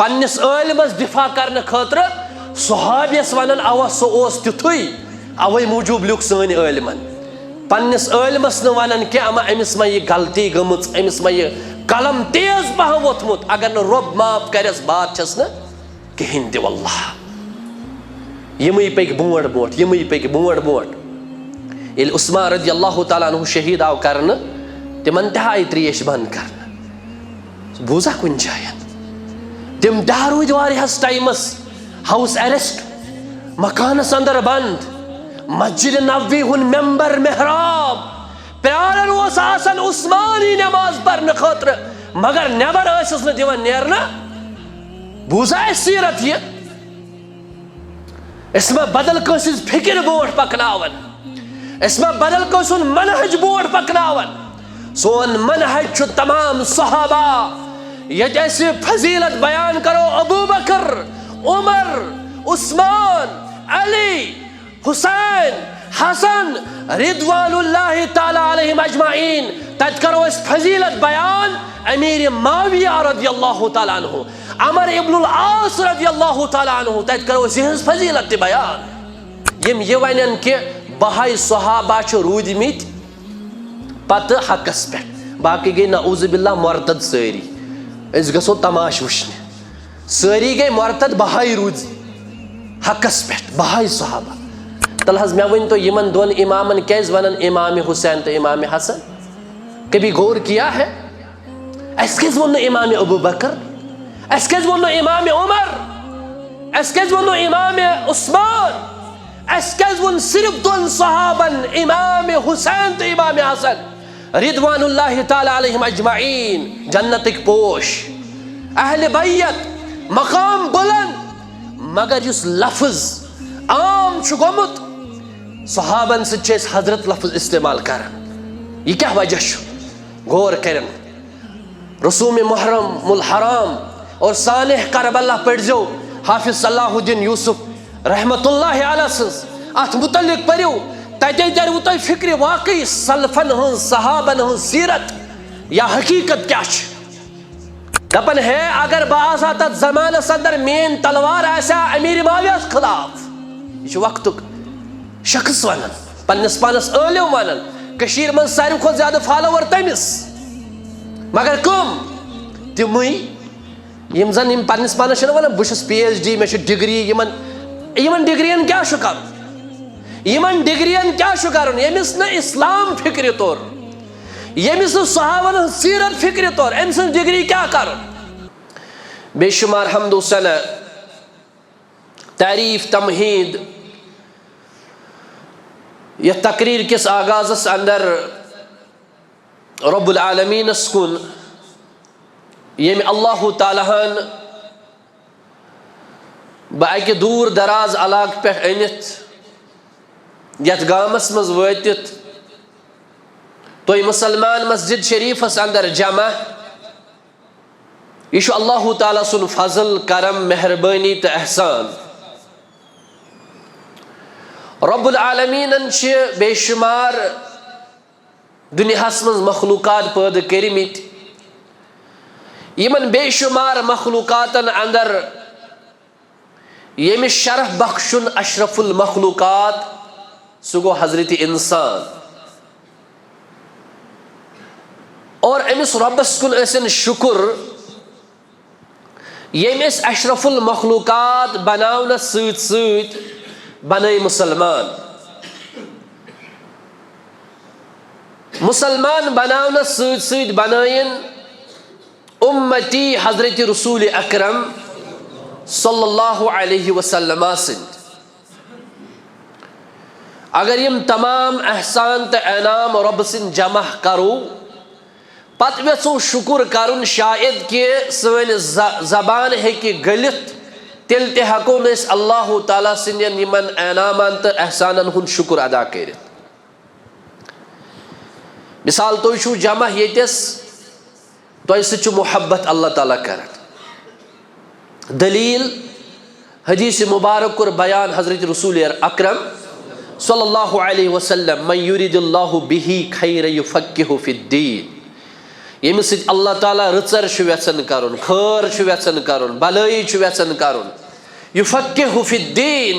पन्निस ٲlmस दिफा करने खतर सहाबियस वनन अवा सह तिथुई अवे मूजूब लिख सन ٲlमन पन्निस ٲlमस न वनन कि अमिस मा यह गलती गमच अमिस मा यह कलम तेज पह वोथमुत अगर न रब माफ करस बात छस न कहिन ते वल्लाह यमई पक बोट बोट यमई पक बोट बोट ये उस्मान रज़ियल्लाहु ताला अन्हु शहीद आव करने तिमन तह आई त्रेश बंद कर बूजा कुन जायन तिम दह रूद वारियास टाइमस हाउस अरेस्ट मकानस अंदर बंद मस्जिद नबवी हुन मेंबर मेहराब प्यारन ओस आसन उस्मानी नमाज पढ़ने खतर मगर नेबर आसस न दिवन नेरना बूजा सीरत ये इसमें बदल कसिस फिक्र बोट पकनावन इसमें बदल कसन मनहज बोट पकनावन सोन मनहज छु तमाम सहाबा ये जैसे फजीलत बयान करो अबू बकर उमर उस्मान अली हुसैन हसन रिदवानुल्लाहि ताला अलैहिम अजमाइन तत करो इस फजीलत बयान अमीर माविया रज़ियल्लाहु ताला अन्हु अमर इब्नुल आस रज़ियल्लाहु ताला अन्हु तत करो इस फजीलत बयान यम ये वनन के बहाई सहाबा रूदमित पत हकस पे बाकी गई नऊज़ुबिल्लाह मुर्तद सारी गो तमाश वुचने सारी गई मुर्तद बहाई रूद हकस पे बहाई सहाबा तल हज मे वन तो यमन दोन इमामन क्या वन इमाम हुसैन तो इमाम हसन कभी गौर किया है अस क्या वो इमाम अबू बकर अस क्या वो इमाम उमर अस क्या वो इमाम उस्मान अस क्या वो सिर्फ दोन सहाबन इमाम हुसैन तो इमाम हसन रिदवानुल्लाहि ताला अलैहिम अजमाइन जन्नतिक पोश अहले बैयत मकाम बुलंद मगर युस लफ्ज आम गोमुत सहाबन से हजरत लफ्ज इस्तेमाल कर यह क्या वजह गौर कर रसूम मुहर्रमुल हराम और सालेह करबला पढ़ो हाफिज सलाहुद्दीन यूसुफ रहमतुल्लाहि अलैहि अत मुतल्लिक पढ़ो तते तरव तुम फिक्र वाकई सलफन हज सहाबन हज सीरत या हकीकत क्या दपन है अगर बह तथ जमानस अंदर मेन तलवार अमीर माविया खिलाफ यह वक्त शख्स वन पन्नस पानस ٲlम वन मन सारे खो ज्यादा फॉलोवर तमिस मगर कम तिमई यम जन पन्नस पानस वन बहुत PhD मे डिग्री यमन डिग्रियन क्या कर यमन डिग्रियन क्या कर यमिस न इस्लाम फिक्र तोर यमिस न सहाबन सीरत फिक्र तोर अम सं डिग्री क्या कर बेशुमार हम्द सना तारीफ तमहीद यह तकरीर किस आगाज़ अंदर रब्बुल आलमीन कुन ये अल्लाह तालाहन बह दूर दराज इलाक पे अनित यथ गामस मज वतित तो मुसलमान मस्जिद शरीफस अंदर जमा यह अल्लाह ताला सुन फजल करम मेहरबानी तो एहसान रब्बुल आलमीनन बेशुमार दुनियास मज मखलूकात पैदा करमित यमन बेशुमार मखलूकातन अंदर यमिस शरफ बख्शुन अशरफुल मखलूकात सो गो हजरत इंसान और अमिस रब्बस कुन ऐसन शुक्र यमिस अशरफुल मखलूकात बनावन सत बने मुसलमान मुसलमान बनावन सत बनायन उम्मती हजरत रसूल अकरम सल्लल्लाहु अलैहि वसल्लम अगर यम तमाम एहसान तो इनाम रब सिन जमा करो पत वेचो शुक्र करुन शायद कि सन जबान हेकि गलित तेल ते हको नस अल्लाह ताला सिंदन यमन इनामान तो एहसानन हुन शुक्र अदा कर मिसाल तुम छो जमा येतस तुम सु मोहब्बत अल्लाह ताला कर दलील हदीस मुबारक और बयान हजरत रसूल अकरम सल्लल्लाहु अलैहि वसल्लम मन युरिदुल्लाहु बिही खैर युफक्किहु फिद्दीन यमिस सि अल्लाह ताला रचर यचन करुन खैर यचन करुन भलाई यचन करुन युफक्किहु फिद्दीन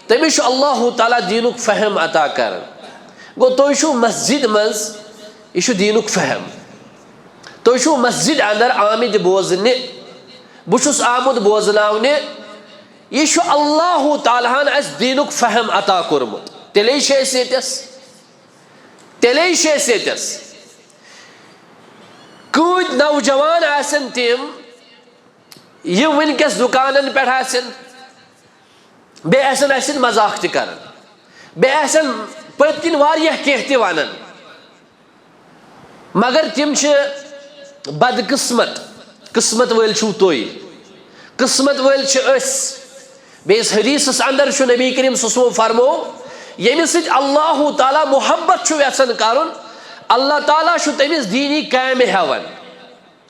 तमिस अल्लाह ताला दीनुक फहम अता कर गो तुम मस्जिद मज यह दीनुक फहम तुम मस्जिद अंदर आमिद बोजने बुस आमुद बोजनावने यह अल्लाह तालाहन अस दीनुक फहम अता कोरमुत तेले कूद नौजवान आसन तिम ये वनकस दुकानन पे आसन बे आसन आसन मजाक त करन बे आसन पत्किन वारिया कह त वनन मगर तिम बदकिस्मत किस्मत वल छु तोय किस्मत वल बेस हदीस अंदर नबी करीम सल्लल्लाहु फरमो यमिस अल्लाह ताला मोहब्बत छु यसन करुन अल्लाह ताला छु तमिस दीनी काम हेवन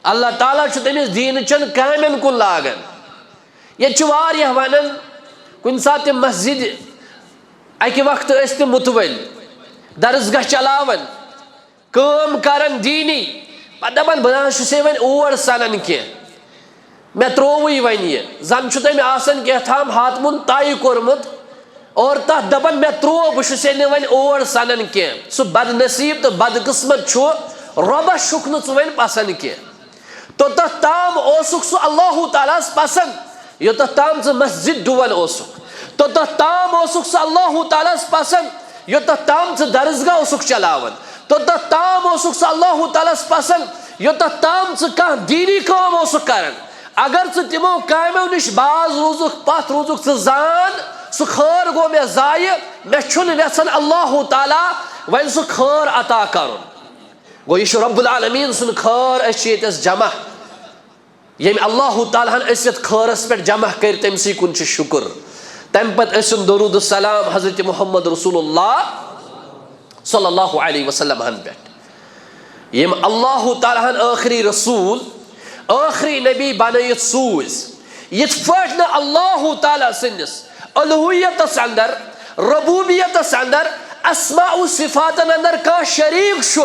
अल्लाह ताला छु तमिस दीन चन कामन कुन लागन ये छु वारिया वनन कुन सात मस्जिद अकि वक्त अस्त मुतवल दरसगाह चलावन काम करन दीनी दपान बना से वन और सनन कह मे त्रोवई वन ये जन तमें आसन कह थाम हाथमुन तय कोरमुत और तथ दपान मे त्रो बस वन और सनन कह सह बदनसीब तो बदकिस्मत छु रबस शुक न वन पसंद कह तो तथ ताम ओसुक सह अल्लाह तालास पसंद योत ताम ज मस्जिद डुवन ओसुक तो तथ ताम ओसुक सह अल्लाह तालास पसंद योत ताम ज दरसगाह ओसुक चलावन तो तथ ताम ओसुक सह अल्लाह तालास पसंद योत ताम ज कह दीनी काम ओसुक करन अगर ज तिमो कामो निश बाज रोजुक पथ रोजुक ज जान सह खैर गो मे जाय मे छुन वेसन अल्लाह ताला वन सह खैर अता करुन गो यह रब्बुल आलमीन सुन खैर अस जमा यम अल्लाह ताला असियत खैरस पे जमा कर तमसी कुन शुक्र तम पत असन दरूद सलाम हजरत मोहम्मद रसूलुल्लाह सल्लल्लाहु अलैहि वसल्लम हन पे यम अल्लाह ताला आखिरी रसूल आखिरी नबी बनयत सूज यथ पट न अल्लाह ताला सन्निस अलुहियत अंदर रबूबियत अंदर अस्मा व सिफात अंदर का शरीक छु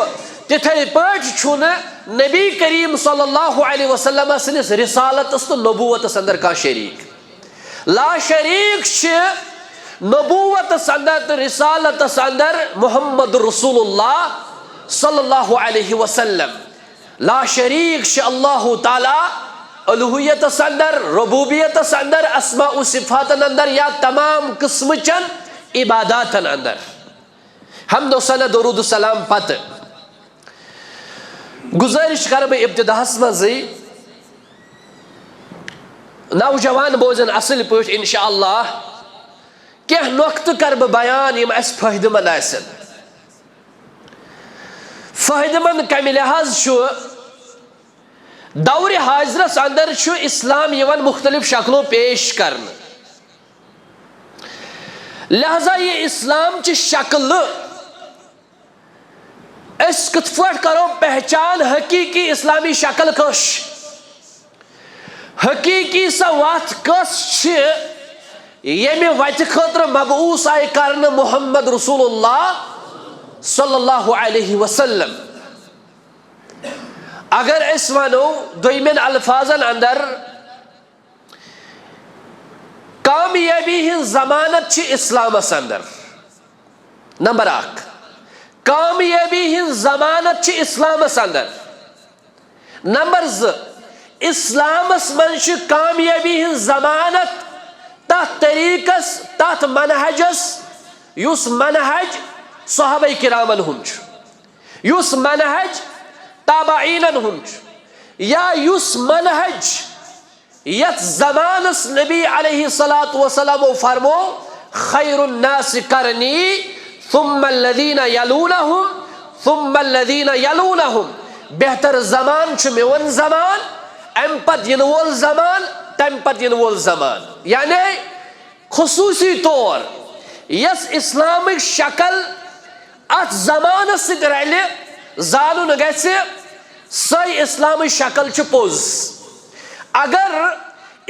तिथे पट छु न नबी करीम सल्लल्लाहु अलैहि वसल्लम सन्निस रिसालत तो नबूवत अंदर का शरीक ला शरीक नबूवत अंदर तो रिसालत अंदर मोहम्मद रसूलुल्लाह सल्लल्लाहु अलैहि वसल्लम ला शरीक अल्लाह ताला अलुहियत अंदर रबूबियत अंदर अस्मा व सिफात अंदर या तमाम किस्म चन इबादत अंदर हम्दो सना दरूद सलाम पत गुजारिश कर बह इब्तिदाहस मज़ नौजवान बोजन असल पे इंशाअल्लाह कह नुक्त कर बह बयान यम अस फायदेमंद आसन फायदेमंद कम लिहाज दौर हाजरस अंदर इस्लाम यवन मुख्तलिफ शक्लों पेश कर लिहाजा ये इस्लाम ची शक्ल अस कथ पट करो पहचान हकीकी इस्लामी शक्ल कश हकीकी सा वत कस यमे वत खतर मबूस आय करन मोहम्मद रसूलुल्लाह सल्लल्लाहु अलैहि वसल्लम अगर इस वनो दोइमेन अल्फाजन अंदर कामयाबी हिंद जमानत छि इस्लामस अंदर नंबर 1 कामयाबी हिंद जमानत छि इस्लामस अंदर नंबर 2 इस्लामस मन छि कामयाबी हिंद जमानत तथ तरीकस तथ मनहजस युस मनहज सहाबा किरामन हुंच युस मनहज ताबाईनन हुंच या युस मनहज यत जमानस नबी अलैहि सलातु वसलाम फरमो खैरुन नास करनी थुम्मा अल्लज़ीना यलूनहुम थुम्मा अल्लज़ीना यलूनहुम बेहतर जमान छु मेवन जमान अम पत यिन वोल जमान तम पत यिन वोल जमान यानी खुसूसी तौर यस इस्लामिक शक्ल अत जमानस सित रले जानुन गसे सही इस्लामी शक्ल छु पोज अगर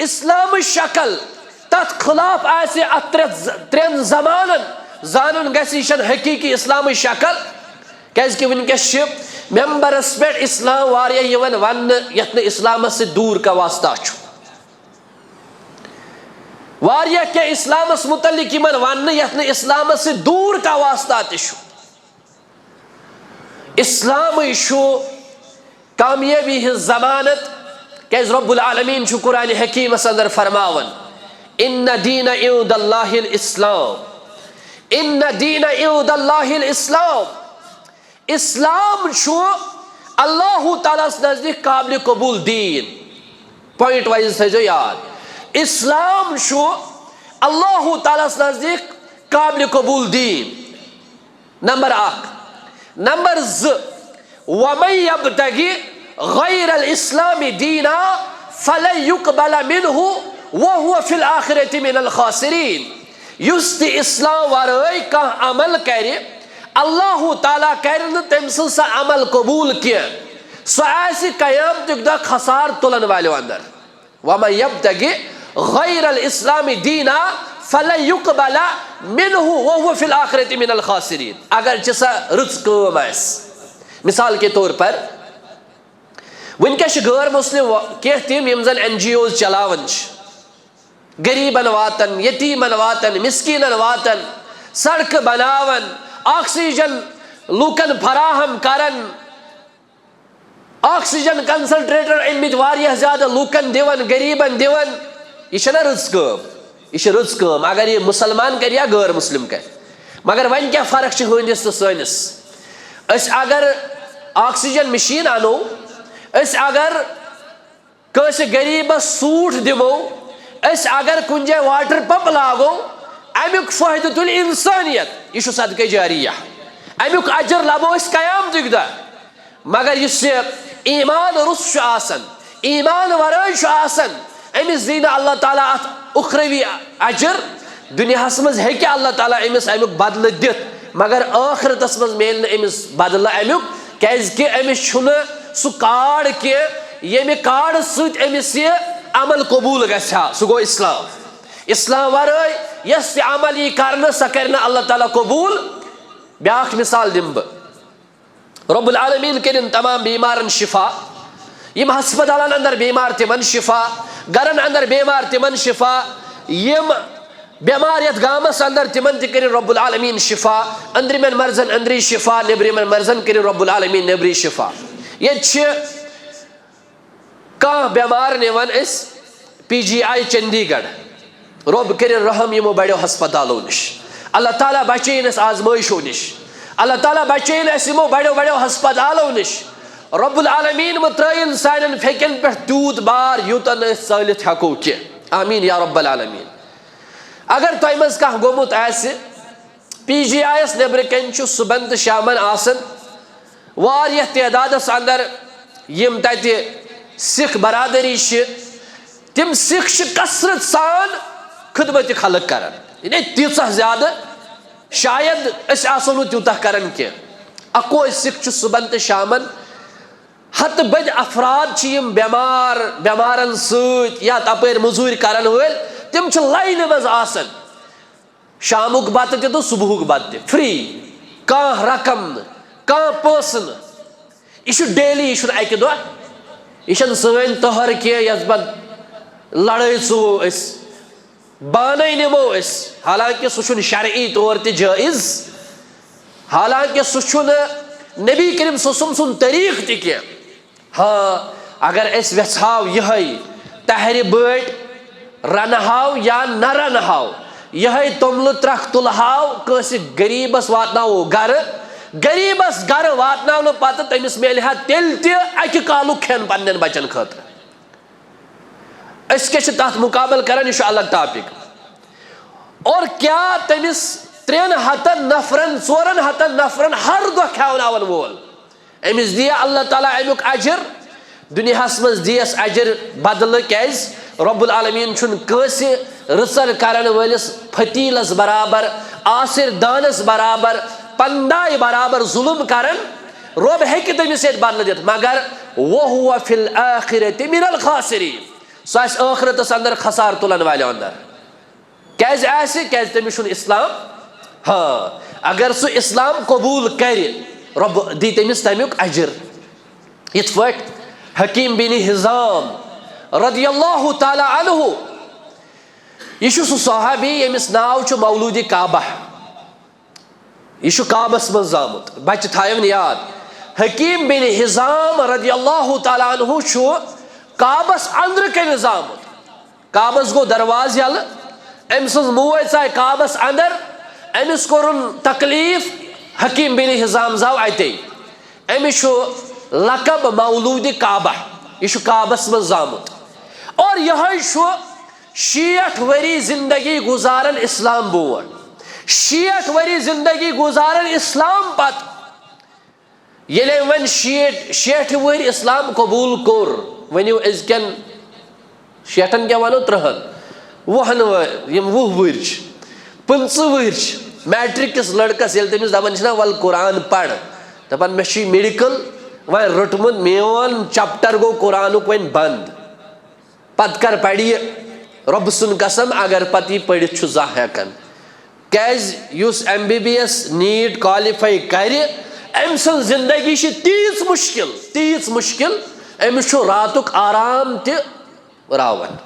इस्लामी शक्ल तथ खिलाफ आसे त्रेन जमानन जानुन गसी हकीकी इस्लामी शक्ल क्या वनकस मेंबरस पे इस्लाम वारिया यवन वन यत्न इस्लाम से दूर का वास्ता छु वारिया के इस्लाम मुतल्लिक यमन वन यत्न इस्लाम से दूर का वास्ता तिशु इस्लाम छु कामयाबी हिज जमानत कैज रब्बुल आलमीन छु कुरान हकीम अंदर फरमावन इन्न दीन इउदल्लाहिल इस्लाम इन्न दीन इउदल्लाहिल इस्लाम इस्लाम छु अल्लाह ताला नजदीक काबिल कबूल दीन पॉइंट वाइज थो याद इस्लाम छु अल्लाह ताला नजदीक काबिल कबूल दीन नंबर 1 नंबर 2 वमन यब्तगी गैरल इस्लामी दीना फलन युक़बल मिन्हु वहुव फिल आखिरति मिनल खासिरीन युस ते इस्लाम वराई का अमल करे अल्लाह ताला कर तम सा अमल कबूल किया सो आसि क़यामत द खसार तुलन वाले अंदर वमन यब्तगी गैरल इस्लामी दीना फलन युक़बल मिन्हु वहुव फिल आखिरति मिनल खासिरीन अगर जैसा रुच काम मिसाल के तौर पर वनकस गैर मुस्लिम कह तम यम जन NGOs चलावन गरीबन वातन यतीमन वातन मिस्कीनन वातन सड़क बनावन ऑक्सीजन लूकन फराहम करन ऑक्सीजन कंसंट्रेटर अमित वारिया ज्यादा लूकन दिवन गरीबन दिवन यह रज काम यह रज काम अगर ये मुसलमान कर या गैर मुस्लिम कर मगर वन क्या फर्क हंदिस तो सनिस अगर ऑक्सीजन मशीन अनो अगर कस गरीबस सूट दिमो अगर कुन जाय वाटर पंप लागो अमुक फायदे तुल इंसानियत यह सदक़े जारिया अमुक अजर लबो क़यामत दह मगर इस ईमान रुस ईमान वराई अमिस दी अल्लाह ताला अत उखरवी अजर दुनियास मज हेकि अल्लाह ताला अमिस अमुक बदल दित मगर आखिरतस मज मेल अमिस बदल अमुक क्या अमिस सह कार्ड कि ये कार्ड सत अमिस अमल कबूल ग सह गो इस्लाम इस्लाम वराई यस अमल यी कर सह कर अल्लाह ताला कबूल ब्या मिसाल दिम बह रब्बुल आलमीन करिन तमाम बीमारन शिफा यम हस्पतालन अंदर बीमार तिमन शिफा गरन अंदर बीमार तिमन शिफा यम बेमार यथ गामस अंदर तिमन त करिन रब्बुल आलमीन शिफा अंदरिमन मर्जन अंदरी शिफा नेबरिमन मर्जन करिन रब्बुल आलमीन नेबरी शिफा ये कह बेमार निवन PGI चंडीगढ़ रब करिन रहम यमो बड़ो हस्पतालों निश अल्लाह ताला बचैन आजमाइशों निश अल्लाह ताला बचैन यमो बड़ो बड़ो हस्पतालों निश रब्बुल आलमीन त्रयन सान फेकन पे तूत बार यूतन चलित हको कह आमीन या रब्बल आलमीन अगर तुम मज कह गोमुत PGI नबर कन सुबह तो शामन आसन वारिया तदादस अंदर यम तत सिख बरादरी तिम सिख कसरत सान खिदमत खलक कर तीचा ज्यादा शायद आसो तूत कर अको सिख सुबह तो शामन हत बद अफराद बेमार बेमारन सत या तपर मजूर कर वल तिम लाइन मज आसन शामुक बत तो सुबह बत फ्री कह रकम कह पर्सन यह डेली यह अकि दह यह सन तहर कह लड़ाई सुवो बान नमो हालांकि सह शरई तौर त जायज़ हालांकि सह नबी करीम सुन तरीक़ त हाँ अगर वेहाव यह तहर बट रनहाव या न रनहाव यह तोमल त्रख तुलहाव कस गरीबस वातनावो गर गरीबस गर वातनावन पत तमिस मिल तेल तक कालुक खेन पन्न बचन खतर तथ मुकाबल कर यह अलग टॉपिक और क्या तमिस 300 नफरन 400 नफरन हर दह खेवन वोल अमिस दिया अल्लाह ताला अमुक अजर दुनियास मज दियस अजर बदल क्या रब्बुल आलमीन कंसे रचर करन वलिस फतीलस बराबर आसिर दानस बराबर पंडाय बराबर जुल्म करन रब हेकि तमिस बदल दित मगर वहुव फिल आखिरति मिनल खासिरीन सह आखिरतस अंदर खसार तुलन वाले अंदर क्या तमिस इस्लाम हाँ अगर सह इस्लाम कबूल कर रब दी तमिस तमियुक अजर। यिथ पठ हकीम बिन हिजाम रदियल्लाहु ताला अन्हु यह सह सहाबी यमिस नाव छु मौलूद काबा, यह काबस मज जामुत, बच्चे थायन याद। हकीम बिन हिजाम रदियल्लाहु ताला अन्हु छु काबस अंदर कन जामुत। काबस गो दरवाज यल, अम सज मोज आय काबस अंदर, अमिस कोरुन तकलीफ, हकीम बिन हिजाम जाव अते। अमिस लकब मौलूद काबा, यह काबस मज जामुत और यह 60 वरी जिंदगी गुजारन इस्लाम बोर, 60 वरी जिंदगी गुजारन इस्लाम पत ये वन 60 वरी इस्लाम कबूल कोर, वनो अजकन 60 क्या वनो 3 वहन वह वर 15 वर मैट्रिक किस लड़कस ये तमिस दपान वल कुरान पढ़, दपान मे मेडिकल वन रोटमुत मेन चैप्टर गो कुरान वन बंद, पत कर पढ़ी रब सुन कसम अगर पत पढ़ जा हेकन क्याज MBBS नीट क्वालिफाई कर अम सं जिंदगी तीस मुश्किल अमिस रातुक आराम तरावन,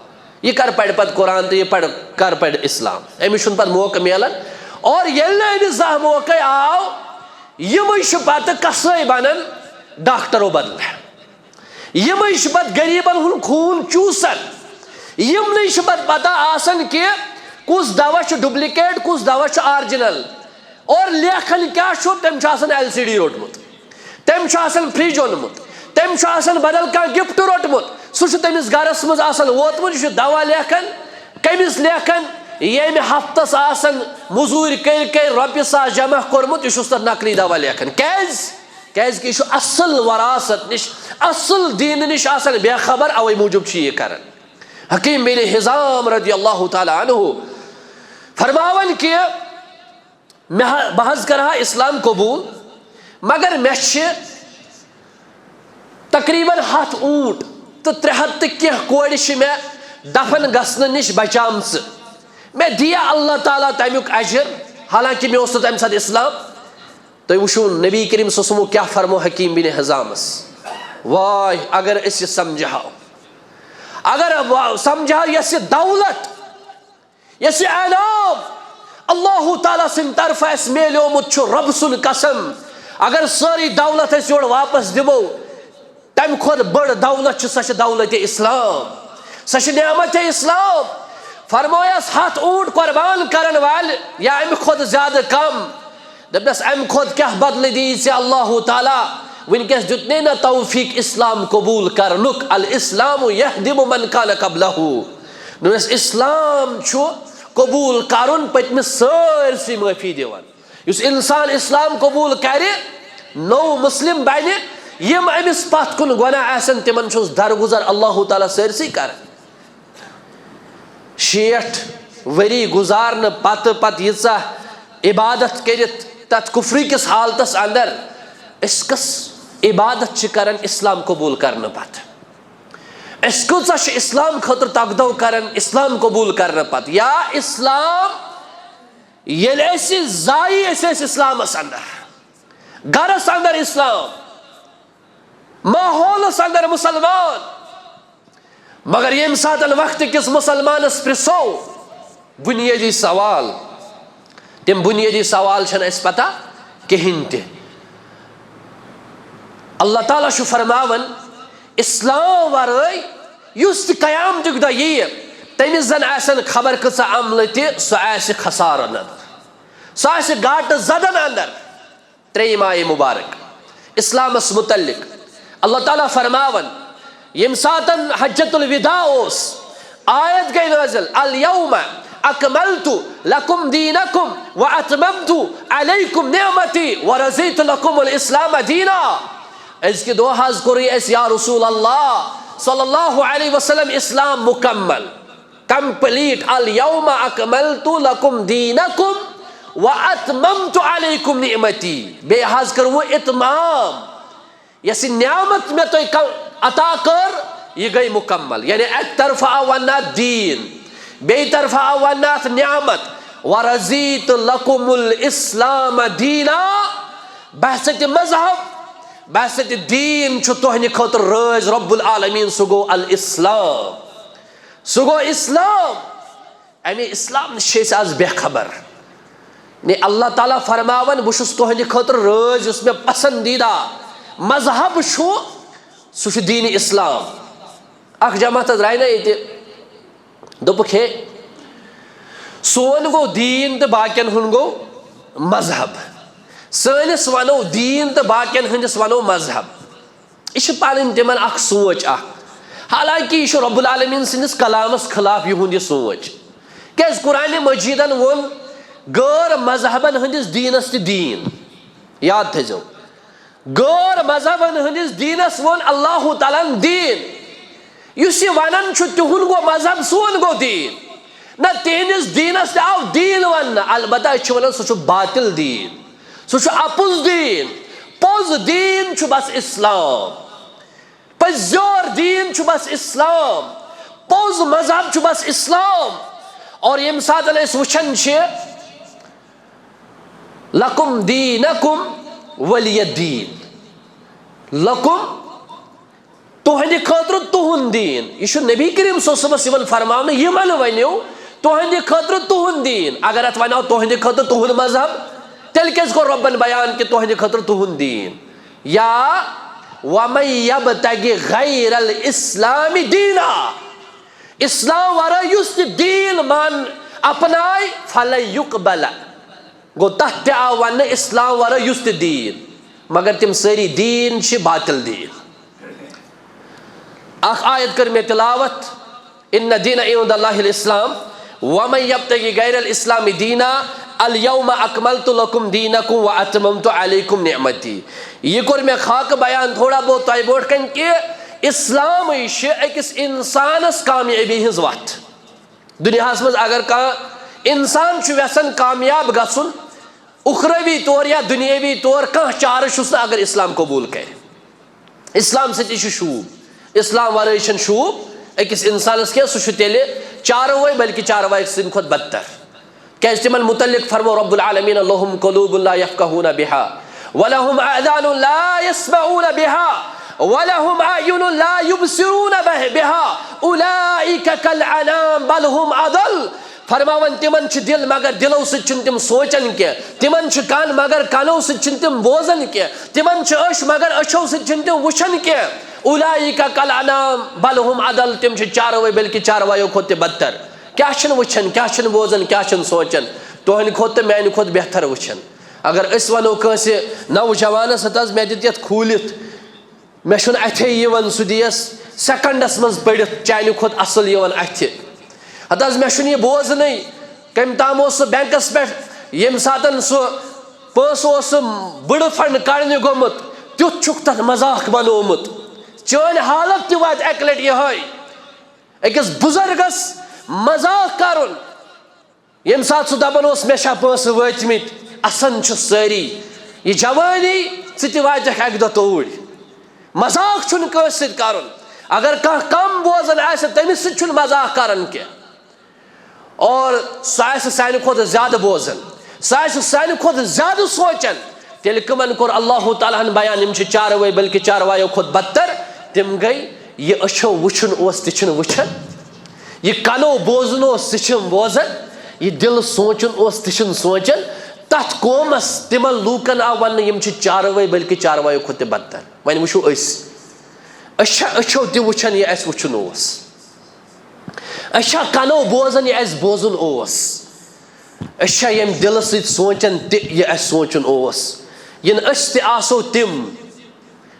यह कर पढ़ पत कुरान तो यह कर पढ़ इस्लाम, अमिस पत मौका मिलान। और ये जह मौका आव यम पत कसई बनन डॉक्टरों बदल, यम पत गरीबन हुन खून चूसन, यम पत पता आसन कि कुस दवा डुप्लिकेट कुस दवा ऑरिजिनल, और लेखन क्या तम LCD रोटमुत, तम फ्रिज ओनमुत, तम बदल कह गिफ्ट रोटमुत, सह तमिस गरस मज वोतमुत, यह दवा लेखन कमिस लेखन ये हफ्तस आसन मजूर कर रॉपिस 100 जमा कोरमुत, यह नकली दवा लेखन क्या कि असल वरासत निश असल दीन निश बेखबर, अवे मूजूब यह कर। हकीम बिन हिजाम रदियल्लाहु ताला अन्हु फरमावन कि बहज कर इस्लाम कबूल, मगर मे तकरीबन 100 ऊंट तो 300 क्या कोड़ मे दफन गसन नश बचाम, मे दिया अल्लाह ताला तमियुक अजर, हालांकि मे उस तम साथ इस्लाम। तो वो नबी करीम ससमो क्या फरमो हकीम बिन हिजामस, वाह अगर इस समझाओ, अगर समझाओ यस दौलत यस एनाम अल्लाह ताला सिंद तरफ मेलोमुत रब सुन कसम, अगर सारी दौलत योर वापस दिमो तम खुद बड़ दौलत सह दौलत इस्लाम, सह नेमत इस्लाम। फरमायस 100 ऊंट कुर्बान करन वाल या अम खुद ज्यादा कम, दपस अम खुद क्या बदल दी अल्लाह ताला, वनकस दुतने ना तौफीक इस्लाम कबूल करनुक, अल इस्लाम यहदिमु मन कान कबलहु, इस्लाम कबूल करुन पतम सारसी माफी दिवान। युस इंसान इस्लाम कबूल कर नो मुस्लिम बन, यम अमिस पत कुन गुनाह आसन तिमन छुस दरगुजर अल्लाह ताला सारसी कर। 60 वरी गुजारन पत यीचा इबादत करित तथ कुफ्री किस हालतस अंदर इसकस इबादत करन इस्लाम कबूल करने पत, इसकुचा इस्लाम खतर तकदो करन इस्लाम कबूल करने पत, या इस्लाम ये जाई इस्लाम अंदर गरस अंदर इस्लाम माहौल अंदर मुसलमान, मगर ये सात वक्त किस मुसलमानस प्रिसो बुनियादी सवाल, तम बुनियादी सवाल अस पता कहिन ते। अल्लाह ताला छु फरमावन इस्लाम वरय युस कयामतुक दह यी तमिस जन आसन खबर कसा अमल सह खसारन अंदर, सह घाट जदन अंदर। 3 आये मुबारक इस्लामस मुतल्लिक अल्लाह ताला फरमावन यम सातन हज्जतुल विदा ओस आयत गई नाज़िल अल यौमा अकमलतु लकुम दीनकुम व अतममतु अलैकुम निअमती व रज़ीतु लकुमुल इस्लाम दीना। इसके दो हज करी या रसूल अल्लाह सल्लल्लाहु अलैहि वसल्लम इस्लाम मुकम्मल कंप्लीट, अल यौमा अकमलतु लकुम दीनकुम व अतममतु अलैकुम निअमती, बे हज कर वो इतमाम यस नियामत में तो अता कर ये गई मुकम्मल, यानी एक तरफा अवन्ना दीन बे तरफा अवन्नात नियामत व रज़ीतु लकुमुल इस्लाम दीना, बहसत मजहब बहसत दीन तुहद खतर रज रब्बुल आलमीन सह गो अल इस्लाम सह गो इस्लाम अमे इस्लाम नश आज बेखबर ने अल्लाह ताला फरमावन बह तुहद खतर रज उस मे पसंदीदा मजहब सह दीन इस्लाम अख जमात राय ना ये दोपुक हे सोन गो दीन तो बाकियन हुन गो मजहब सनिस वनो दीन तो बाकियन हंदिस वनो मजहब यह पन तिमन अख सोच हालांकि यह रब्बुल आलमीन सिंदिस कलामस खिलाफ युहुंद यह सोच क्या कुरान मजीदन वोन गैर मजहबन हंदिस दीनस ते दीन याद थो गैर मजहबन हंदिस दीनस वोन अल्लाह ताला दीन युस यह वनान तुहुन गो मजहब सोन गो दीन ना तेनिस दीनस आव दीन वन अलबत्ता वन सह बातिल दीन सह अपुज दीन पोज दीन बस इस्लाम पजोर दीन बस इस्लाम पोज मजहब बस इस्लाम और यम सात वुचन लकुम दीनकुम वलिय दीन लकुम तुहद खतर तुहुन दीन यह नबी करीम सल्लल्लाहु फरमाने यमन वनो तुहद खतर तुहुन दीन अगर अत वनो तुहद खतर तुहुन मजहब तेल क्या गो रब्बन बयान कि तुहद खतर तुहुन दीन या वमन यब्तगी गैरल इस्लामी दीना इस्लाम वरा युस दीन मान अपनाय फलन युकबल गो तथ आव वन इस्लाम वरा युस दीन मगर तिम सारी दीन बातिल दीन अख आयत कर मे तिलावत इन्न दीन इंदल्लाहिल इस्लाम वमन यब्तगी गैरल इस्लामी दीना अल यौम अकमलतु लकुम दीनकुम व अतममतु अलैकुम निअमती यह कोर मे खाक बयान थोड़ा बहुत तय बोट कन कि इस्लाम अकिस इंसानस कामयाबी हज वत दुनियास मज अगर कह इंसान यसान कामयाब गसुन उखरवी तौर या दुनियावी तौर कह चार अगर इस्लाम कबूल कर इस्लाम सत शूब इस्लाम वर शूब अकिस इंसानस क्या सह तेल चारवाई बल्कि चारवाई सिंद खुद बदतर क्या तिमन मुतल्लिक फरमो रब्बुल आलमीन लहुम कुलूबुन ला यफ़क़हून बिहा वलहुम आज़ानुन ला यस्मऊन बिहा वलहुम अयुनुन ला युबसिरून बिहा उलाइका कल अनाम बल हुम अदल फरमावन तिमन दिल मगर दिलों सिम सोचन के तिमन कान मगर कानों सिम बोजन के तिमन अश मगर अशों सिम वुचन के उलाइका कल अनाम बल हुम अदल तिम चारवाई बल्कि चारवायों खोत बदतर क्या वुचन क्या बोजन क्या सोचन तुहद खोत मान खोत बेहतर वुचन अगर वनो कंस नौजवानस हज मे दित खूलित मे अथे सह दियस सेकंडस मज पढ़ चान खोत असल अथ हत मे बोजन कम ताम बैंकस पे यम सात पस बड़ फंड कड़ने गोमुत तुथ तथ मजाक बनोमुत चन हालत तक अक लट ये अकिस बुजुर्गस मजाक कर यम सात दपान मे पस वतमित असन सारी यह जवानी वातक अक दह तोड़ मजाक कंस कर अगर कम बोजन तमिस मजाक कर और सह सान खुद ज्यादा बोजन सह सान खुद ज्यादा सोचन तेल कमन कोर अल्लाह ताला बयान यम चारवाई बल्कि चारवायों खुद बदतर तिम गई यह अशो वुचन तन वुचन यह कनो बोजन तम बोजन यह दिल सोचन तन सोचन तथ कौमस तिमन लूकन आव वन यम चारवाई बल्कि चारवायों खुद बदतर वन वुचो अशो ति वुचन यह अस वुचन अच्छा कनो बोजन यह बोजन अच्छा यम दिल सोचन यह सोचन यन तसो तिम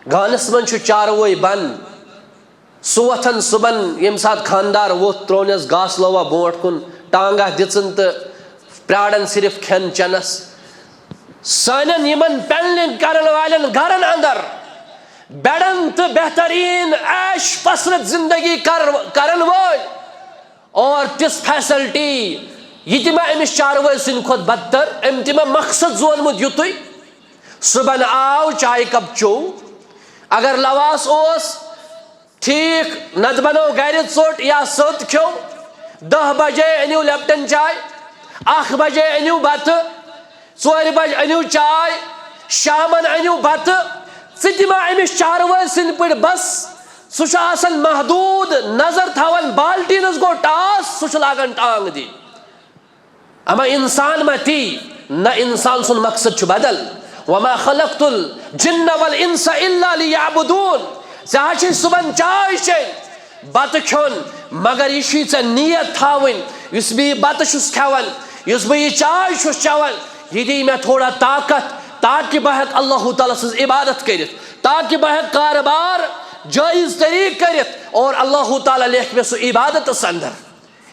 गानस मन चारवाई बन सह वथन सुबन यम सात खानदार वोत त्रोनस घास लवा बोट कुन टांगा दिचन तो प्राड़न सिर्फ खेन चनस सन यमन पेन कर वालन घरन अंदर बेड़न तो बेहतरीन ऐश पसरत जिंदगी करन वल और तिस फैसिलिटी यह तिमा अमिस चारवाई सिंद खुद बदतर अम तिमा मकसद जोनमुत युतुई सुबन आव चाय कप चो अगर लवास ठीक नत बनो गर चोट या सत खो 10 बजे अनु लेप्टन चाय 1 बजे अनु बत 4 बजे अनु चाय शामन अनु बत मा अमिस चारवाय सिंद पे बस सह महदूद नजर थवन बाल्टीनस गो टास सह लागन टांग दी अमा इंसान मा ती न इंसान सुन मकसद बदल वमा खलक्तुल जिन्न वल इंसा इल्ला लियअबुदून चाहे सुबह चाय चे बत खोन मगर यह नीयत थावन इस बी बत खान इस बह चाय चवान यह दी मे थोड़ा ताकत ताकि बह अल्लाह ताला सज इबादत कर ताकि बह कारोबार जायज़ तरीक कर और अल्लाह ताला लेख मे सह इबादत अंदर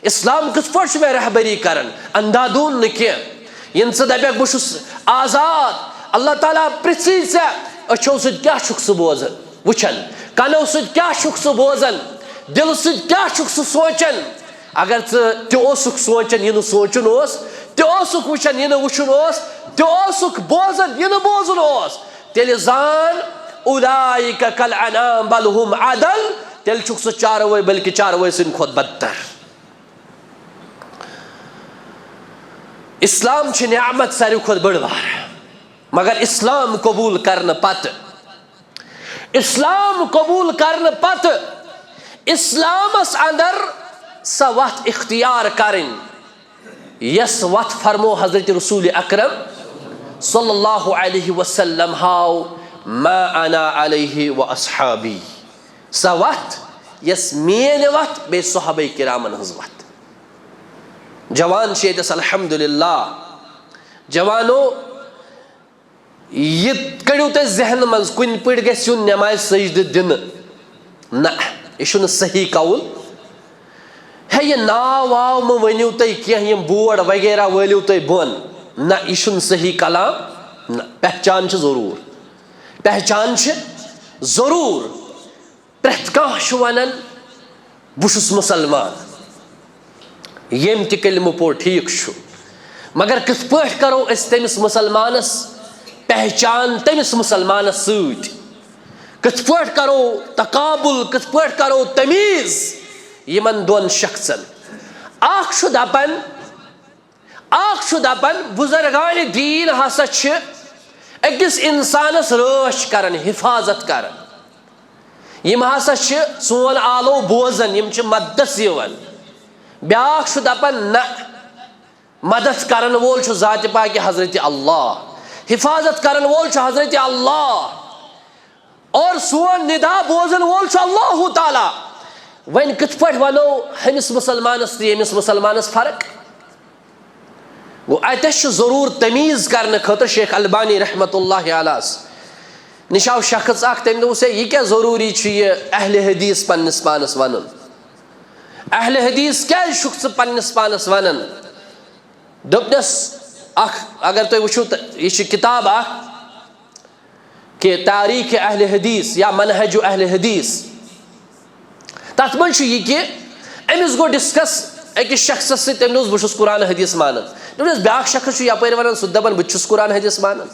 इस्लाम किस पे मे रहबरी कर अंधाधुन न कह इन दपक बहुत आज़ाद अल्लाह ताला पृथ्वी से अच्छो क्या बोजन वुचन कनो सह बोजन दिल सह सोचन अगर तुक सोचन यह सोचन तुक वुचन यह वुचन तुक बोजन यह बोजन तेल जान उलाइका कल अनाम बल हुम अदल तेल सह चारवै बल्कि चारवै सिंद खुद बदतर इस्लाम नियामत सारी खुद बड़ बार मगर इस्लाम कबूल करने पत इस्लाम कबूल करने पत इस्लामस अंदर स वत इख्तियार करें यस वत फरमो हजरत रसूल अकरम सल्लल्लाहु अलैहि वसल्लम हाउ मा अना अलैहि व अस्हाबी स वत यस मेन वत बे सहाबे किरामन हज वत जवान शेदस अल्हम्दुलिल्लाह जवानो यह कड़ो तुम जहन मज कुन पे गुन नमाज सजद दिन ना यह सही कौल है यह नाव वाव म वनु तुम कह बोर्ड वगैरह वलियो तुम बन ना यह सही कलाम ना पहचान जरूर प्रत कह वन बहुस मुसलमान यम तलम पो ठीक मगर किस पे करो तमिस मुसलमानस पहचान तमिस मुसलमान किस पे करो तकाबुल किस पे करो तमीज यमन दोन शख्सन दपन बुजुर्गान दीन हसा अकिस इंसानस रच कर हिफाजत कर यम हसा सोन आलो बोजन यम मददस यवन ब्याख दपन न मदद करन वोल जात पाक हजरत अल्लाह हिफाजत करन वोल हजरत अल्लाह और सोन निदा बोजन वोल अल्लाह ताला वन कित पे वनो हमिस मुसलमानस यमिस मुसलमानस फर्क गो अतस जरूर तमीज करने खतर शेख अलबानी रहमतुल्लाह अलैह निश आव शख्स तम दोस यह क्या जरूरी अहले हदीस पन्निस पानस वन अहले हदीस क्या पन्निस पानस वन दोपनस अगर तुम वो यह किताब कि तारीख अहले हदीस या मनहज अहले हदीस तथ मज यह कि अमिस गो डिस्कस अकिस शख्स सम बहुत कुरान हदीस मानन दोपस ब्या शख्स यपर वन सह दपान बहुत कुरान हदीस मानन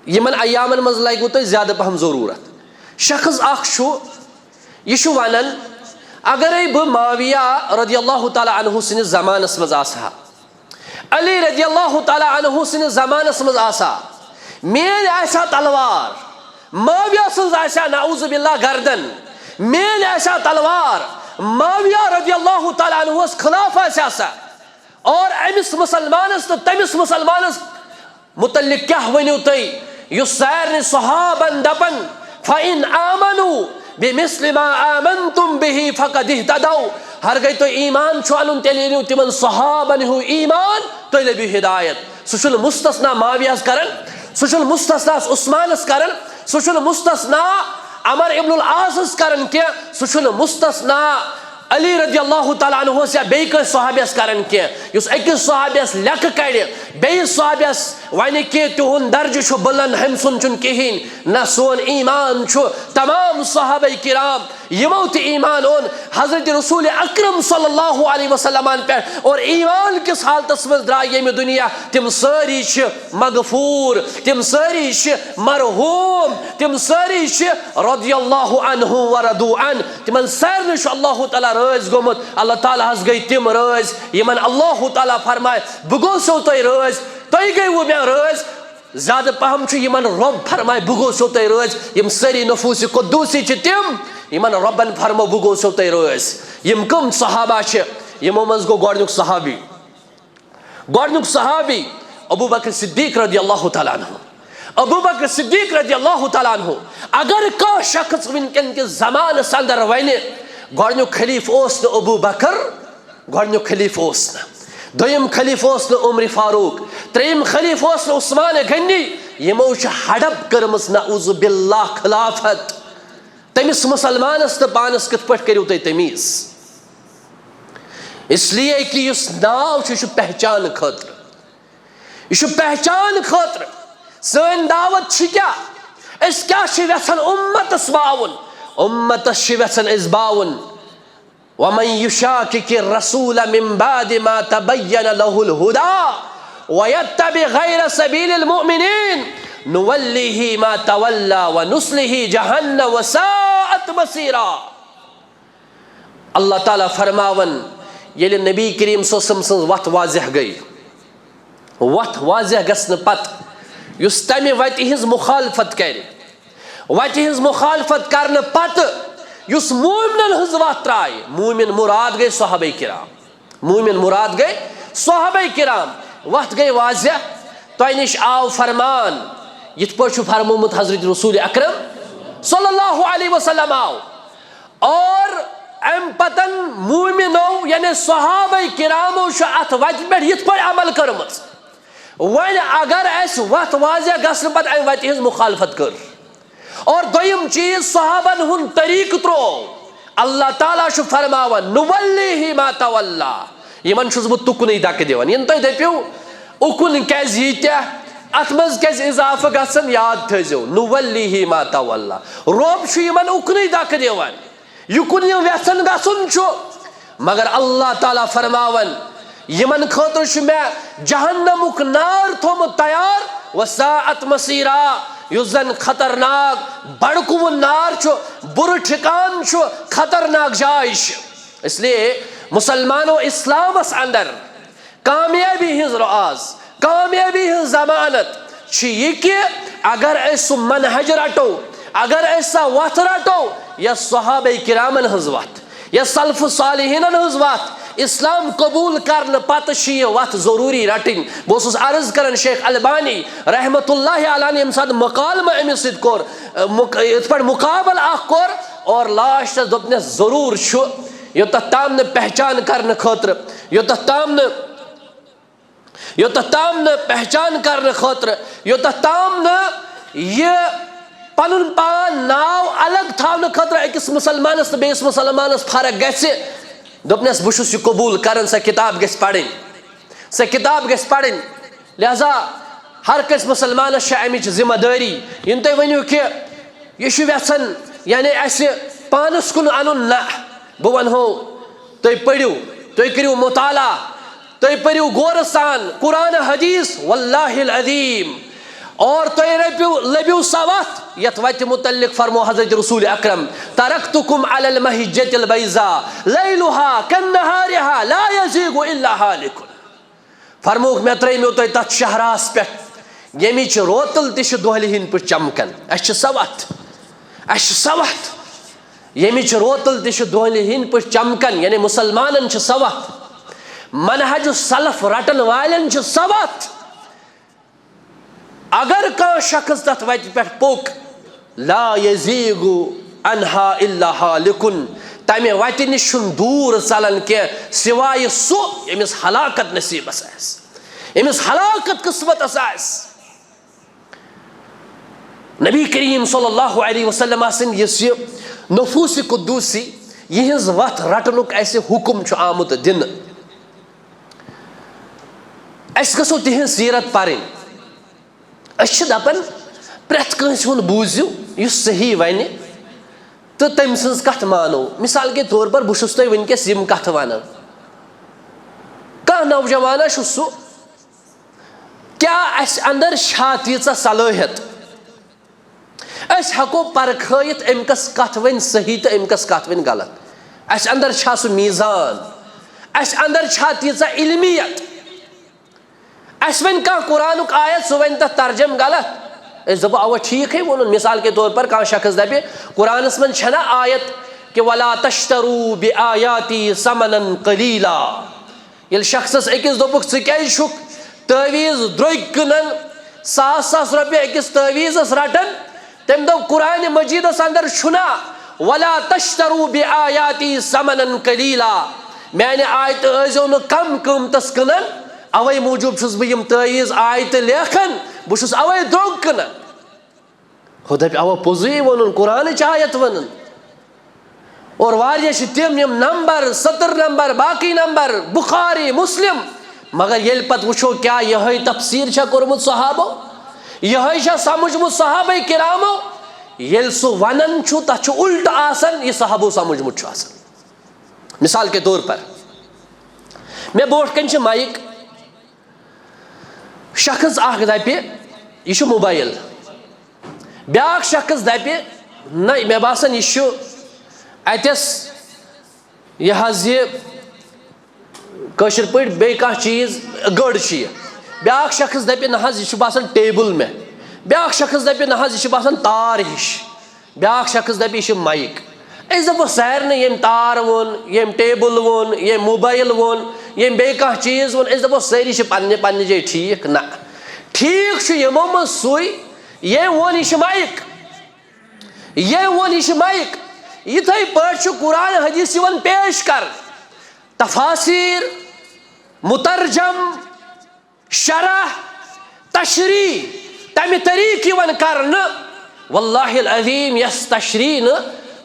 यमन अयामन मज लगो तुम ज्यादा पहम जरूरत शख्स यह वन अगर बह माविया रदियल्लाहु ताला अन्हु सिंदिस ज़मानस मज आसा अली रदियल्लाहु ताला अन्हु सिंदिस ज़मानस मज आसा मेन आसा तलवार माविया सज आसा नऊज़ु बिल्लाह गर्दन मेन आसा तलवार माविया रदियल्लाहु ताला अन्हु खिलाफ आसा और अमिस मुसलमानस तो तमिस मुसलमानस मुतल्लिक क्या वनु तुम युस सारनि सहाबन दपन फ़इन आमनु बिमिस्लि मा आमनतुम बिही फ़क़द इह्तदौ हर गई तो ईमान अन तेल तिमन सहाबन हु ईमान तो लबी हिदायत सह मुस्तस्ना मावियास करन सह मुस्तस्ना उस्मानस करन सह मुस्तस्ना अमर इब्नुल आस करन के सह मुस्तस्ना अली रदियल्लाहु ताला अन्हु या बेक सहाबियस करन के युस अकिस सहाबियस लेख कड़ बेस सहाबियस वन कि तुहन दर्ज बुलंद हम सुन कहें न सोन ईमान तमाम सहाबा किराम यमो तो ईमान ओन हजरत रसूल अकरम सल्लल्लाहु अलैहि वसल्लम पे और ईमान किस हालतस मज द्राय ये दुनिया तिम सारी मगफूर तिम सारी मरहूम तिम सारी रदियल्लाहु अन्हु व रदू अन तिमन सारन अल्लाह ताला रज गोमुत अल्लाह ताला हस गई तिम रज यमन अल्लाह ताला फरमाए बह गोसो तुम रज तुम गई वो मे रज ज़्यादा पहम यमन रब फरमाए बह गोसो तुह रोज यम सारी नफूस कुद्दूसी तिम यमन रबन फरमो बह गोसो तुह रोज यम कम सहाबा यमो मज गो गोडनुक सहाबी अबू बकर सिद्दीक रज़ियल्लाहु तआला अन्हु अबू बकर सिद्दीक रज़ियल्लाहु तआला अन्हु अगर कह शख्स वनकन के ज़मानस अंदर वन गोडनुक खलीफ ओस न अबू बकर गोडनुक खलीफ ओस न दोयम खलीफ ओस न उमर फारूक त्रेयम खलीफ ओस न उस्मान गनी यमो हड़प करमस नऊज़ु बिल्लाह खिलाफत तमिस मुसलमानस तो पानस कित पट करियो तुम तमीज इसलिए कि इस नाव पहचान खतर यह पहचान खतर सन दावत क्या यछन उम्मतस बावन उम्मतस यछन बावन वमन युशाकिक रसूल मिन बाद मा तबय्यन लहुल हुदा वयत्तबि गैर सबीलिल मुमिनीन नुवल्लिहि मा तवल्ला व नुस्लिहि जहन्नम वसाअत मसीरा। अल्लाह ताला फरमावन ये नबी करीम सल्लल्लाहु अलैहि वसल्लम वत वाज़ह गई वत वाज़ह गसन पत युस तमे वत हिंज मुखालफत कर वत हिंज मुखालफत करने पत युस मोमिनन हज वत त्राय मोमिन मुराद गए सहाबे किराम मोमिन मुराद गए सहाबे किराम वत गई वाज़ह तोय निश आव फरमान यिथ पछु फरमोमुत हजरत रसूल अकरम सल्लल्लाहु अलैहि वसल्लम आव और अम पतन मोमिनो यानी सहाबे किरामो अत वत पे यिथ पे अमल करम वन अगर अस वत वाज़ह गसन पत अम वत हिंज मुखालफत कर और दोयम चीज सहाबन हुन तरीक त्रो अल्लाह ताला फरमावन नुवल्लिहि मा तवल्ला यमन बह तुकुन दक दिवान इन तुम दपो उकुन कज अत मज कज इजाफा गसन याद थो नुवल्लिहि मा तवल्ला रोब यमन उकुन दक दिवान युकुन यछन गसन मगर अल्लाह ताला फरमावन यमन खतर मे जहन्नमुक नार थोमुत तैयार वसाअत मसीरा युस जन खतरनाक बड़कुन नार बुर ठिकान खतरनाक जाय। इसलिए मुसलमानों इस्लामस अंदर कामयाबी हिंज राज कामयाबी हिंज जमानत यह कि अगर सह मनहज रटो अगर सह वत रटो या सहाबे किरामन हज वत या सल्फ सालिहीन हज वत इस्लाम कबूल करने पत वत जरूरी रटन बस अर्ज कर शेख अलबानी रहमतुल्लाहि अलैहि यम सात मकालमा अमिस कोर इत पे मुकाबल कोर और लास्ट दोपनस जरूर योत ताम न पहचान करने खतर योत ताम न पहचान करने खतर योत ताम न यह पनुन पान नाव अलग थावने खतर अकिस मुसलमानस तो बेस मुसलमानस फर्क गसे दोपनस बहुत कबूल कर सा किताब गस पढ़न सा किताब गस पढ़न लिहाजा हर कस मुसलमानस अमिच जिम्मेदारी इन तुम वनु कि यह यछन यानी अस पानस कुन अन ना बह वनो तुम पढ़ो तुम करो मुताला तुम पढ़ो गौर सान कुरान हदीस वल्लाहिल अज़ीम और तुम लबियो सवत यथ वत मुतल्लिक फरमो हजरत रसूल अकरम तरक्तुकुम अलल महज्जतिल बैज़ा लैलुहा कन्नहारिहा ला यज़ीगु इल्ला हालिकुन फरमो मे त्रैमो तुम तथ शहरास पे यमिच रोतल तिश दोहलि हिन पे चमकन अस सवत यमिच रोतल तिश दोहलि हिन पे चमकन यानी मुसलमानन सवत मनहज सलफ रटन वालन सवत अगर कह शख्स तथ वत पे पोक ला यज़ीगु अन्हा इल्ला हालिकुन तमे वत निश दूर चलन के सिवाय सो यमिस हलाकत नसीबस यमिस हलाकत किस्मतस नबी करीम सल्लल्लाहु अलैहि वसल्लम आसन यस नफूस कुद्दूसी यहिंज वत रटनुक ऐसे हुक्म आमुत दिन अस गसो तिहिंज सीरत पारिन अस दपन प्रेथ कंस हुन बूझियो युस सही वन तो तम सज कथ मानो मिसाल के तौर पर बहुत तुम वनकस यम कथ वन कह नौजवाना सह क्या अस अंदर तीच सलाहियत अस हको परखित अमकस कथ वन सही तो अमकस कथ वन गलत अस अंदर सह मीज़ान अस अंदर तीच इल्मियत अस वन कह कुरान आयत सह वन तथ तर्जम गलत दपो अवा ठीक है वोन। मिसाल के तौर पर कह शख्स दपे कुरानस मन छना आयत कि वला तश्तरू बि आयाती समनन कलीला। ये शख्सस अकिस दोपुक ज़्यादा तवीज़ द्रोग कनन 1,000 रुपये अकिस तवीज़स रटन तम दो कुरान मजीदस अंदर छुना वला तश्तरू बि आयाती समनन कलीला। मैंने आयत ऐजो न कम कीमतस कनन अवै मूजूब छुस बह यम तवीज़ आयत लेखन बुशुस अवै द्रोग कनन। हो दप अव पोजुई वोन कुरान आयत वन और वारिया तम यम नंबर 70 नंबर बाकी नंबर बुखारी मुस्लिम मगर ये पत वो क्या यह तफसीर कोर्मुत सहाबो यह समझमुत सहाबा किरामो ये सह वनन तथ उल्ट आसन यह सहाबो समझमुत आसन। मिसाल के तौर पर मे बोट कन माइक शख्स अख दपे यह मोबाइल ब्या शख्स दपे न मे बासन यह अतस यह कशर पे बे कह चीज़ गड़ ब्या शख्स दपे ना यह बासन टेबल में ब्या शख्स दपे ना यह बासन तार हिश ब्या शख्स दपे यह माइक अस दपो सारे यम तार वोन यम टेबल वोन यम मोबाइल वोन यम बे कह चीज़ वोन अस दपो सारी पन्ने पन्ने जाए ठीक ना ठीक यमो मज सुई ये वोन यह माइक ये वोन यह माइक इथे पे कुरान हदीस पेश कर तफासिर मुतरजम शरह तशरी तमि तरीक कर वल्लाहिल अज़ीम यस तशरी न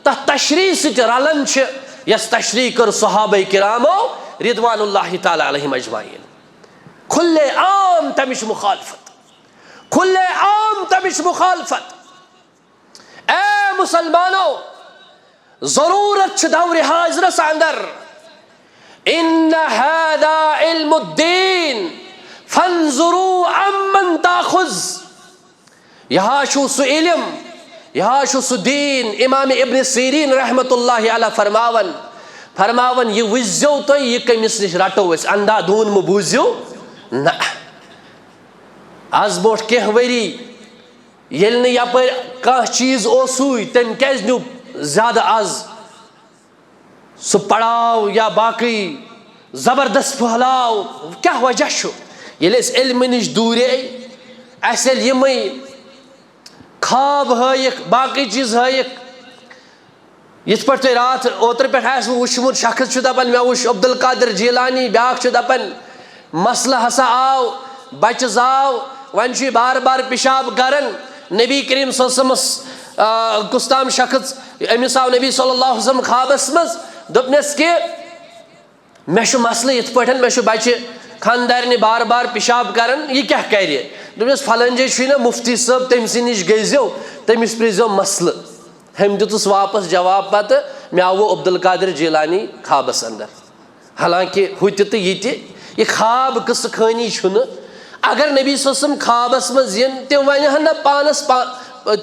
तथ तशरी सत रलन यस तशरी कर सहाबा किरामो रिदवानुल्लाहि ताला अलैहिम अजमाइन खुले आम तमिश मुखालफत खुले आम तमिश मुखालफत। ए मुसलमानों जरूरत दौर हाजरस अंदर इन हादा इल्मुद्दीन फंजुरू अम्मन ताखुज यहाँ सु इल्म यहाँ सु दीन। इमाम इब्न सीरीन रहमतुल्लाहि अलैह फरमावन यह वुझो तो यह कमिस नश रटो अंधाधुन म बूझो ना आज बोट कह वरी ये यप कह चीज ओसुई तम क्या न्यू ज्यादा आज सह पड़ाव या बाकी जबरदस्त फहलाव क्या वजह ये इल्म नश दूरे यम खाब हयक बाकी चीज हयक ये पे रात ओतर पे वुचमुत शख्स दपान मे वुच अब्दुल कादिर जीलानी ब्या दपान मसला हसा आव बच आव वन बार बार पेशाब करन नबी करीम सल्लल्लाहु कुस्ताम शख्स अमिस आव नबी सल्लल्लाहु अलैहि वसल्लम ख्वाबस मज दोपनस कि मे मसल ये पे मे बच्चे खानदारनी बार बार पेशाब करन यह क्या कर दोपनस फलन जे ना मुफ्ती साहब तम सी नश गजो तमिस प्रिजो मसल हम दितुस वापस जवाब पत मे आव अब्दुल कादिर जीलानी ख्वाबस अंदर। हालांकि हु तो ये ख्वाब कस खानी अगर नबी सल्लल्लाहु अलैहि वसल्लम ख्वाबस मज इन तम वन ना पानस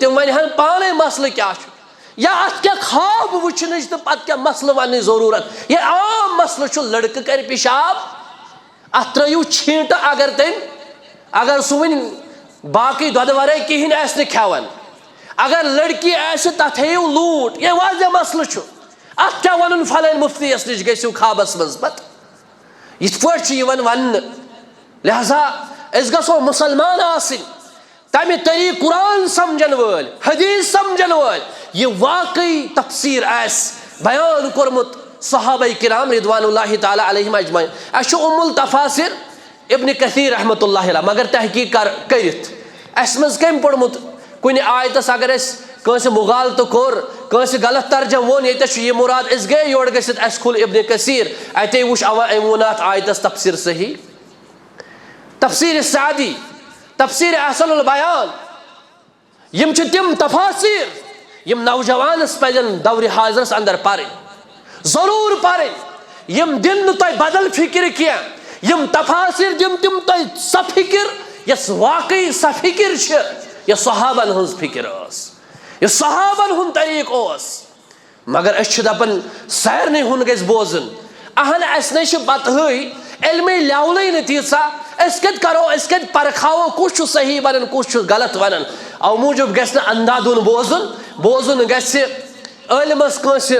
तम वन पाने मसल क्या या अत क्या ख्वाब वुचन तो पत क्या मसल वन जरूरत ये आम मसल लड़क कर पेशाब अत त्रो छींट अगर सह वन बाकी दद वर कहें खान अगर लड़की तथ लूट ये वाजह मसल अत क्या वन फलन मुफ्तीस नश गो ख्वाबस मज पत इत पे वन लिहाजा अस गो मुसलमान तमि तरीक कुरान समझन वल हदीस समझन वल यह वाकई तफसीर बयान कोर्मुत सहाबा किराम रिदवानुल्लाहि ताला अलैहिम अजमाइन। अस उम्मुल तफासिर इब्न कसीर रहमतुल्लाहि अलैह मगर तहकीक करित अस मज कम पढ़मुत कुन आयतस अगर कंस मुगालत कोर कंस गलत तर्जम वोन ये मुराद अस गए योर गसित अस खुल इब्न कसीर अते वुच अमोन आयतस तफसीर सही तफसीर सादी तफसीर अहसनुल बयान यम तिम तफासिर यम नौजवानस पजन दौर हाजरस अंदर पारे जरूर पारे यम दिन तुम बदल फिक्र क्या यम तफासिर दिम तिम तुम स फिक्र यस वाकई स फिक्र यह सहाबन हज फिक्र यह सहाबन हुन तरीक मगर अस दपन सारे हुन गज बोजन अहन अस न बत इल्म लेवल न तीसा कत करो कत परखाओ कुछ सही वन कुछ गलत वन अव मूजूब गस अंधाधुन बोजुन गस आलिमस कंस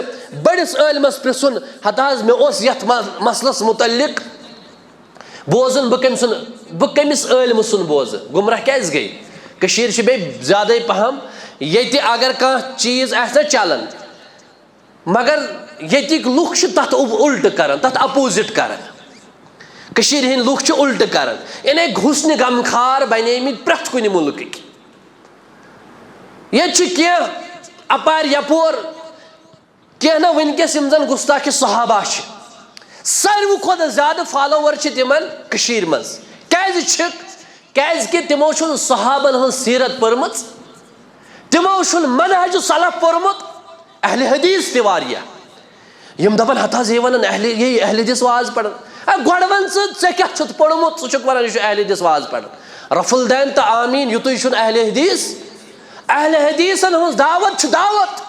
बड़िस आलिमस प्रिसुन हता मे यथ मसलस मुतल्लिक बोजुन बह कमिस आलिम सुन बोज गुमराह क्या गई कशीर बे ज्यादा पहम ये अगर कह चीज चलन मगर यतिक लुक तथ उल्ट कर तथ अपोजिट कर कशीर हिंद लुक उल्ट कर यानी घुसन गमखार बने प्रथ कुन मुल्क ये अपार यपोर कह ना वनकस जन गुस्ताखि सहाबा सारे खुद ज्यादा फॉलोवर तिमन कशीर मज क्या तिमो सहाबन हज सीरत पर्म तिमो मनहज सलफ पोर्मुत अहले हदीस तिवारिया यम दपन हता ये वन अहले हदीस वाज पढ़न गोड़ वन क्या पोर्मुत वन अहले हदीस वाज पढ़न रफुल दैन तो आमीन युतु अहले हदीसन हज दावत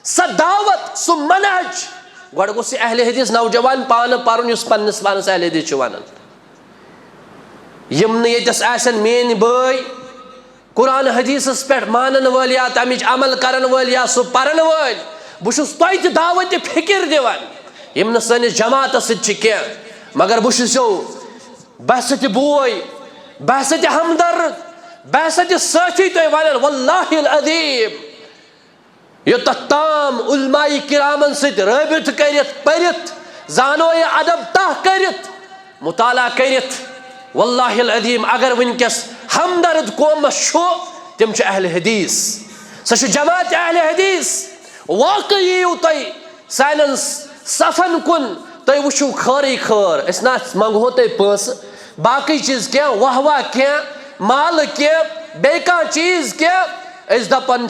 स दावत सु मनहज गोड़ गोस अहले हदीस नौजवान पान पर्न पन्नस पानस अहले हदीस वन यम यस आसन मेन बय कुरान हदीसस पे मानन वल या तमिच अमल करन वल या सु परन वल बुशुस तोय दावत फिक्र दिवान यम न सनिस जमात सह मगर बुशुसो बहसत बोय बहसत हमदर्द बहसत साथी तोय वन वल्लाहिल अज़ीम यो तमाम उलमाई किरामन सह रबित करित परित जानो ये अदब तह करित मुताला करित वल्लाहिल अज़ीम अगर वनकस हमदर्द कौम तिम अहले हदीस सह जमात अहले हदीस वाकई तुम सान सफन कुन तुम वो खरी खर ना मंगो तुम पैस बाकी चीज क्या वाह वाह क्या माल क्या बे चीज क्या दपान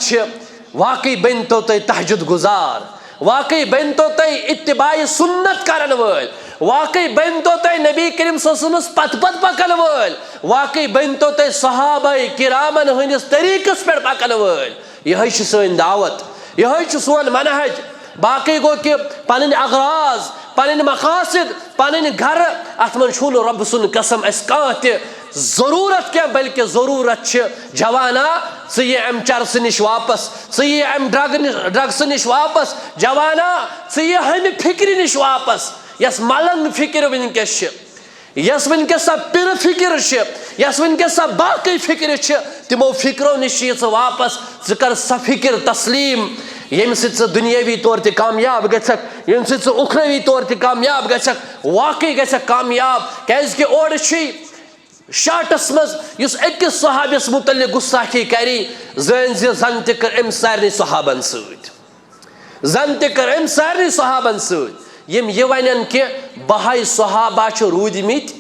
वाकई बन तो तुम तहजुद गुजार वाकई बन तो तुम इत्तिबाई सुन्नत करन वल वाकई बन तो तुम नबी करीम सल्लल्लाहु पत पत पकन वल वाकई बन तो तुम सहाबाए किरामन हंदिस तरीकस पे पकन वल यह सन दावत यह सोन मनहज बाकी गो कि पन अगराज पन मकासद पन घर अत मन रब सुन कसम जरूरत क्या बल्कि जरूरत जवाना ये अम चरस नश वापस ये अम ड्रग्स नश वापस जवाना ये हम फिक्र नश वापस यस मलन फिक्र वनकस यस वनकस पिर फिक्र यस वनकस बाकी फिक्र तिमो फिक्रो नश वापस कर स फिक्र तस्लीम यम दुनियावी तौर ते कामयाब गछक यम उखरवी तौर ते कामयाब गछक वाकई गछक कामयाब क्या ओर शार्टस मज अकिस सहाबिस मुतल्लिक गुस्ताखी करी जन तकर अम सारे सहाबन जन तकर अम सारे सहाबन सम यह वन कि बहाई सहाबा रूदमित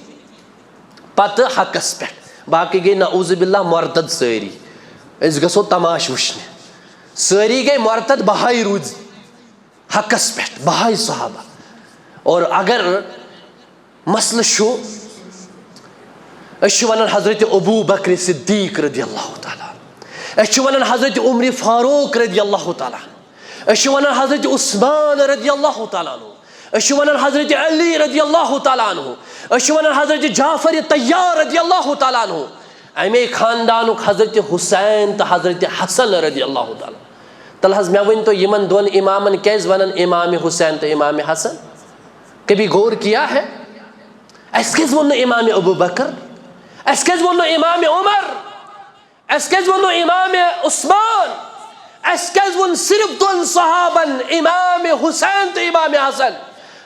पत हकस पे बाकी गई नऊज़ुबिल्लाह मर्तद सारी गो तमाश वुचने सारी गई मर्तद बहाई रूद हकस पे बहाई सहाबा और अगर मसल वन हजरत अबू बकर सिद्दीक रदी अल्लाह तआला वन हजरत उमर फारूक रदी अल्लाह तआला वन हजरत उस्मान रदी अल्लाह तआला वन हजरत अली रदी अल्लाह तआला वन हजरत जाफर तैयार रदी अल्लाह तआला अमे खानदान हजरत हुसैन तो हजरत हसन रदी अल्लाह तआला तल हज मे वन तो यमन दोन इमामन क्या वन इमाम हुसैन तो इमाम हसन कभी गौर किया है क्या वो इमाम अबू बकर क्या वो इमाम उमर क्या वो इमाम उस्मान क्या वो सिर्फ दोन सहाबन इमाम हुसैन तो इमाम हसन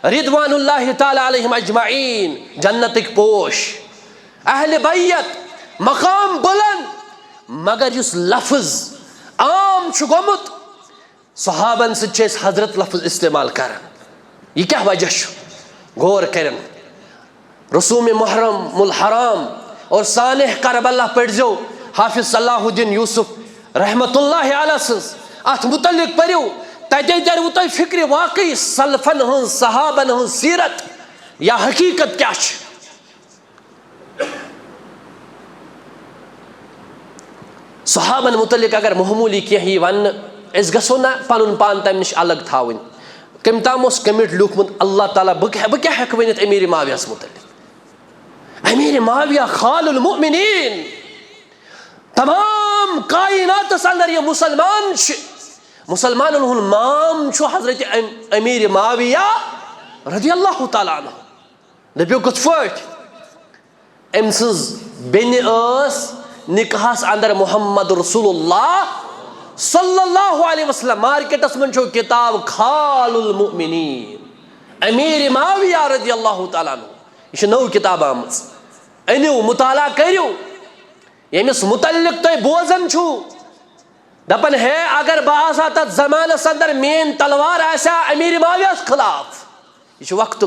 रिदवानुल्लाह ताला अलैहिम अजमाइन जन्नतिक पोश अहले बैयत मकाम बुलंद मगर युस लफ्ज आम गोमुत सहाबन से हजरत लफ्ज इस्तेमाल कर यह क्या वजह गौर कर रसूम मुहर्रम मुल हराम और सानिह करबला पढ़ो हाफिज सलाहुद्दीन यूसुफ रहमतुल्लाह अलैह अत मुतल्लिक पढ़ो तते तरव तुम फिक्र वाकई सलफन हज सहाबन हज सीरत या हकीकत क्या सहाबन मुतल्लिक अगर मामूली कह वन गो ना पन पान तम नश अलग थावन कम ताम कमिट लिखमुत अल्लाह ताला बह क्या वन अमीर माविया मुतल्लिक अमीर माविया खालुल मुमिनीन, तमाम कायनातस अंदर ये मुसलमान मुसलमानन हुन माम छु हजरत अमीर माविया रदियल्लाहु ताला अन्हु। दपियो कुछ फट अम सज बेन निकाहस अंदर मोहम्मद रसूलुल्लाह सल्लल्लाहु अलैहि वसल्लम। मार्केटस मन छो किताब खालुल मुमिनीन अमीर माविया रदियल्लाहु ताला अन्हु। यह नौ किताब आमज, अनियो मुताला करियो, यमिस मुतल्लिक तुम बोजन छु दपन है अगर बह तथ जमानस अंदर मेन तलवार आसा अमीर मावियास खिलाफ। यह वक्त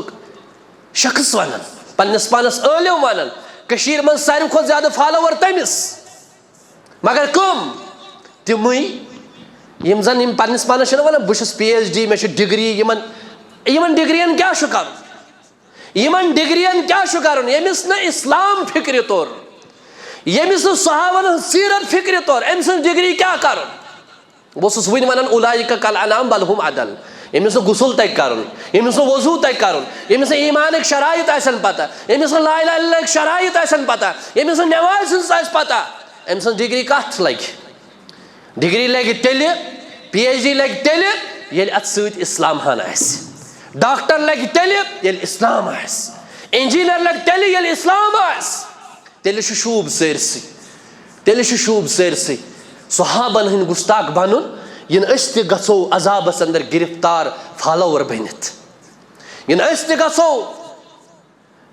शख्स वन पन्नस पानस ٲلِو वन कशीर मन सारे खुद ज्यादा फॉलोवर तमिस, मगर कम तिमई यम जन यम पन्नस पानस वन बहुस PhD मे डिग्री यमन डिग्रियन क्या कर, यमन डिग्रियन क्या कर, यमिस न इस्लाम फिक्र तोर, यमिस न सहाबन सीरत फिक्र तोर, अम सं डिग्री क्या कर। बस वन वन उलाइका कल अनाम बल हुम अदल। यमिस गुसल तक कर, यमिस वजू तक कर, यमिस ईमान शराइत आसन पता, यमिस ला इलाहा इल्लल्लाह शराइत आसन पता, यमिस नमाज आस पता, अम सं डिग्री कथ लगे। डिग्री लगे तेल, PhD लगे तेल ये अत सत इस्लाम हन आस, डॉक्टर लगे तेल ये इस्लाम आस, इंजीनियर लगे तेल ये इस्लाम आस। तेल शूब सरसी, तेल शूब सरसी सहाबन हन गुस्ताख बनुन इन गो अजाबस अंदर गिरफ्तार फॉलोवर बनित, इन गो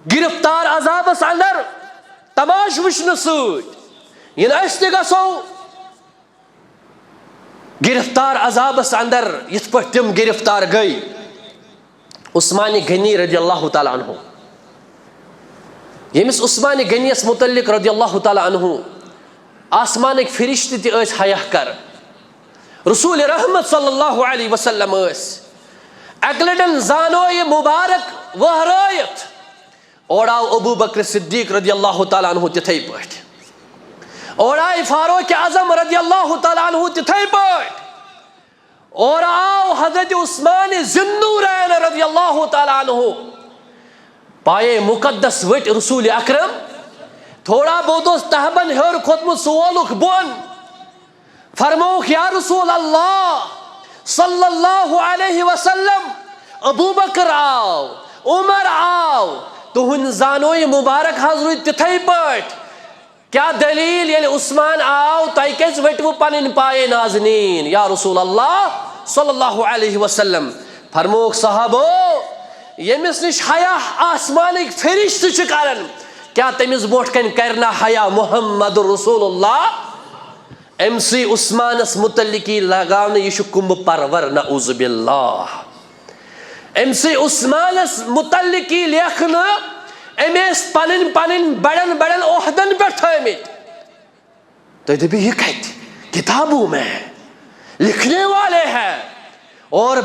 गिरफ्तार अजाबस अंदर तमाश वुचन इन गो गिरफ्तार अजाबस अंदर यथ पे तम गिरफ्तार गई। उस्मान गनी रदियल्लाहु ताला अन्हु, यमिस उस्मान गनियस मुतल्लिक रदियल्लाहु ताला अन्हु आसमान फरिश्ते ति हया कर, रसूल रहमत सल्लल्लाहु अलैहि वसल्लम अकलडन जानो ये मुबारक वहरायत और आओ अबू बकर सिद्दीक रदियल्लाहु ताला अन्हु तिथै पट, और आए फारूक आजम रदियल्लाहु ताला अन्हु तिथै पट, और आओ हजरत उस्मान ज़ुन्नूरैन रदियल्लाहु ताला अन्हु पाए मुकद्दस वट रसूल अकरम थोड़ा बहुत तहबन हेर खोतमुत सोलुख बोन फरमोख या रसूल अल्लाह सल्लल्लाहु अलैहि वसल्लम अबू बकर आओ, उमर आओ, तुहन जानोय मुबारक हजर तिथै पट, क्या दलील ये उस्मान आओ तय कस वटवु पन पाए नाजनीन या रसूल अल्लाह सल्लल्लाहु अलैहि वसल्लम। फरमोख साहबो यमिस निश हया आसमान फरिश्ते करन, क्या तमिस बोट कन करना हया मोहम्मद रसूलुल्लाह। MC उस्मानस मुतल्लिकी लगान यह कुंभ परवर नऊज़ु बिल्लाह। MC उस्मानस मुतल्लिकी लेखन अमेस पन पन बड़न बड़न ओहदन पे थमित, तो दबी ये कहते किताबों में लिखने वाले हैं, और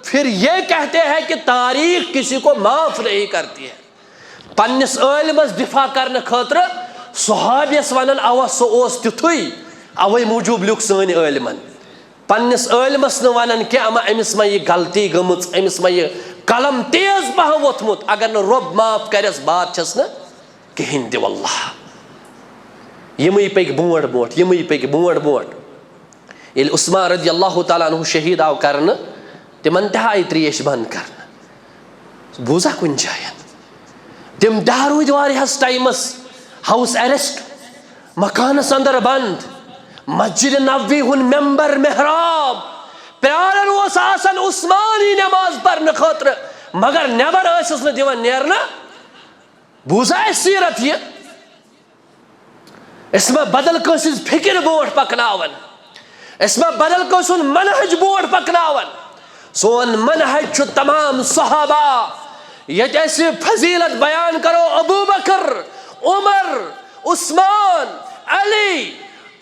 फिर ये कहते हैं कि तारीख किसी को माफ नहीं करती है। पन्निस इल्मस दिफा करने खतर सहाबियस वन अव सह तिथुई, अवे मूजूब लिख सन इल्मन पन्निस इल्मस न वन कि अमिस मा यह गलती गमच, अमिस मा यह कलम तेज पह वोथमुत, अगर न रब माफ करस बात छस न कहिन दि वल्लाह। यमई पक बोट बोट, यमई पक बोट बोट, ये उस्मान रदियल्लाहु ताला अन्हु शहीद आव करन, तिमन तह आई त्रेश बंद कर बूजा कुन जायन, तिम दारूद वारिहस टाइमस हाउस अरेस्ट, मकानस अंदर बंद, मस्जिद नबवी हुन मेंबर मेहराब प्यारन वस आसन उस्मानी नमाज पढ़ने खतर, मगर नेबर आसस न दिवन नेरना। बूजा सीरत ये इसमें बदल कसिस फिक्र बोट पकनावन, इसमें बदल कसन मनहज बोट पकनावन। सोन मनहज छु तमाम सहाबा ये ऐसी फजीलत बयान करो, अबू बकर, उमर, उस्मान, अली,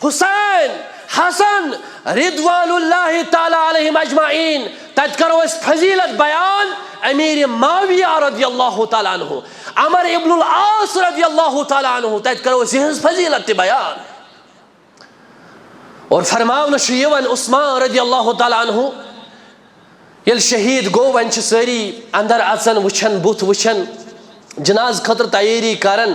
हुसैन, हसन रिदवानुल्लाहि ताला अलैहिम अजमाइन, तत करो इस फजीलत बयान अमीर माविया रदियल्लाहु ताला अन्हु, अमर इब्नुल आस रदियल्लाहु ताला अन्हु, तत करो इस फजीलत बयान। और फरमावन यवन उस्मान रदियल्लाहु ताला अन्हु ये शहीद गो वन सारी अंदर अचन वुचन बुथ वुचन जनाज खतर तैयारी करन,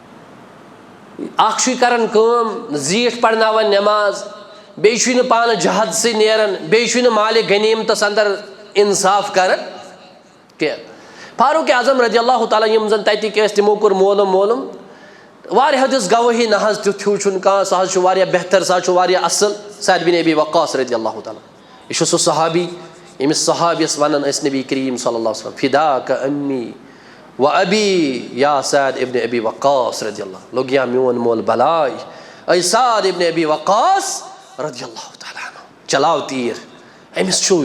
करन काम जीठ पढ़नावन नमाज बेशुन पान जहद से नेरन बेशुन माल गनीमतस अंदर इंसाफ कर के फारूक आजम रजी अल्लाह ताला यम जन ततिक तिमो core Mollem Mollem Waria this गवाही न हज त्यु छुन का सह छु वारिया बेहतर सह छु वारिया असल सअद बिन अबी वक्कास रजी अल्लाह ताला यह सह सहाबी यमिस सहाबियस वनन अस नबी करीम सल्लल्लाहु अलैहि वसल्लम फिदाक अम्मी व अबी या सअद इब्न अबी वक्कास रजी अल्लाह लोग या मोन मोल भलाई ऐ सअद इब्न अबी वक्कास रजी अल्लाह ताला चलाओ तीर अमिस छु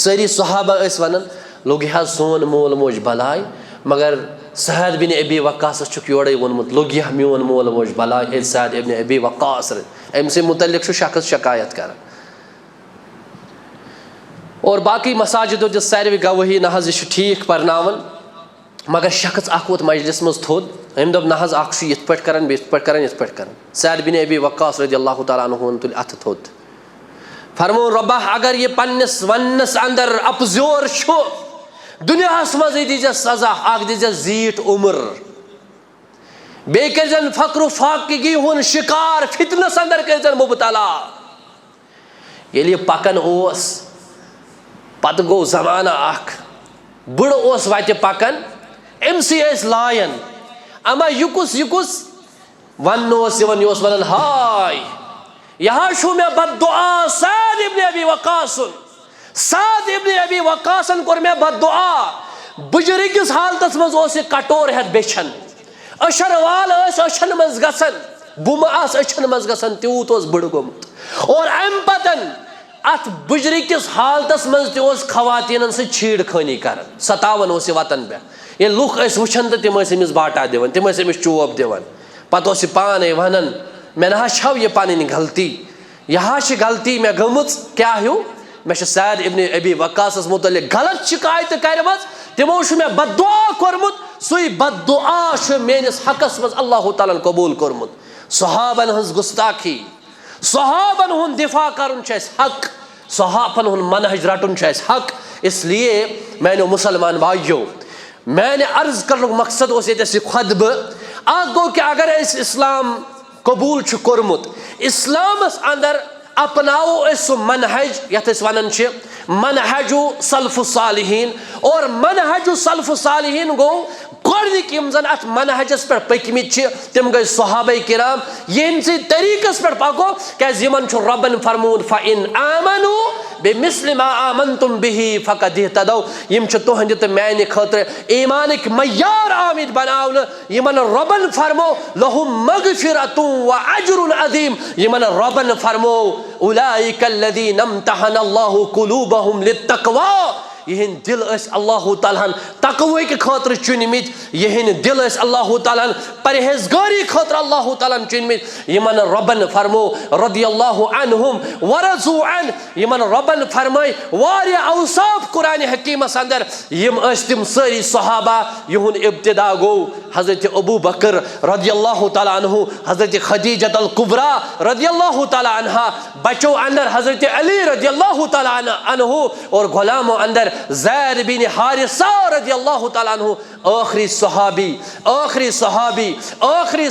सारी सहाबा अस वनन लोग या सोन मोल मोज भलाई मगर सअद बिन अबी वक्कास चुक योड़े वोनमुत लोग या मोन मोल मोज भलाई ऐ सअद इब्न अबी वक्कास अमसे मुतल्लिक छु शख्स शिकायत कर और बाकी मसाजिदो जो सारे गवाही न हज ठीक परनावन मगर शख्स अख वोत मजलिस मज थोद अम दोप न हज अख यथ पे करान यथ पे करान यथ पे करान सअद बिन अबी वक्कास रज़ी अल्लाह तआला अन्हु तुल अथ थोद फरमो रब्बा अगर ये पन्नस वन्नस अंदर अपजोर छु दुनियास मज दीजे सजा अख दीजे जीठ उम्र बे करजन फक्र फाकिगी हुन शिकार फितनस अंदर करजन मुबतला ये पकन ओस पत गो जमाना अख बुड़ ओस वत पकन अमसी लायन अमा युकुस वन यह वन हाय यहाँ छु मे बददुआ सअद इब्न अबी वक्कास सअद इब्न अबी वक्कासन कोर मे बददुआ बुजुर्गिस हालतस मज ओस कटोर हेत बेछन अशर वाल अछन मज गसन बुम आस अछन मज गसन त्यूत ओस बुड़ गोमुत और अम पतन अत बुजुर्गिस हालतस मज तोस खवातीन से छीड़ खानी कर सतावन ओस वतन पे ये लुख वुचन तो तिम अमिस बाटा दिवन तिम अमिस चोप दिवन पत पाने वनन मे ना छव यह पन गलती यह गलती मे गमच क्या हूँ मे सअद इब्न अबी वक्कास मुतल्लिक गलत शिकायत करम तिमो मे बददुआ कोरमुत सुई बददुआ मेनिस हकस मज अल्लाह ताला कबूल कोरमुत सहाबन हज गुस्ताखी सहाबन हुन दिफा करन हक सहाबन हुन मनहज रटन हक इसलिए मैंने मुसलमान भाइयों मैंने अर्ज कर मकसद खुदब आ गो कि अगर इस्लाम कबूल कोरमुत इस्लामस अंदर अपनाओ सो मनहज यथ वन मनहजु सल्फ सालिहीन और मनहजु सल्फ सालिहीन गो गोनिक जन अत मनहजस पे पकमित तम गई सहाबे किराम ये तरीकस पे पको क्या रबन फरमून फ़इन आमनु बेमिस्लि मा आमन्तुम बिही फ़क़द इह्तदौ यम तुहंद तो मैंने खतर ईमानिक मय्यार आमिद बनावन यमन रबन फरमो लहुम मगफिरतुन व अज्रुन अज़ीम यमन रबन फरमो उलाइकल्लज़ीना इम्तहनल्लाहु कुलूबहुम लित्तक़वा यहन दिल अल्लाह ताला तकवे के खतर चुनमित यहन दिल अल्लाह ताला परहेजगारी खतर अल्लाह ताला चुनमित यमन रबन फरमो रदियल्लाहु अन्हुम वरज़ू अन यमन रबन फरमाय वारिया औसाफ कुरान हकीमस अंदर यम तिम सारी सहाबा यहुन इब्तिदा गो हजरत अबू बकर रदियल्लाहु ताला अन्हु हजरत खदीजा अल कुबरा रदियल्लाहु ताला अन्हा बच्चों अंदर हजरत अली रदियल्लाहु ताला अन्हु और गुलामों अंदर ज़ैद बिन हारिसा रज़ियल्लाहु ताला अन्हु आखिरी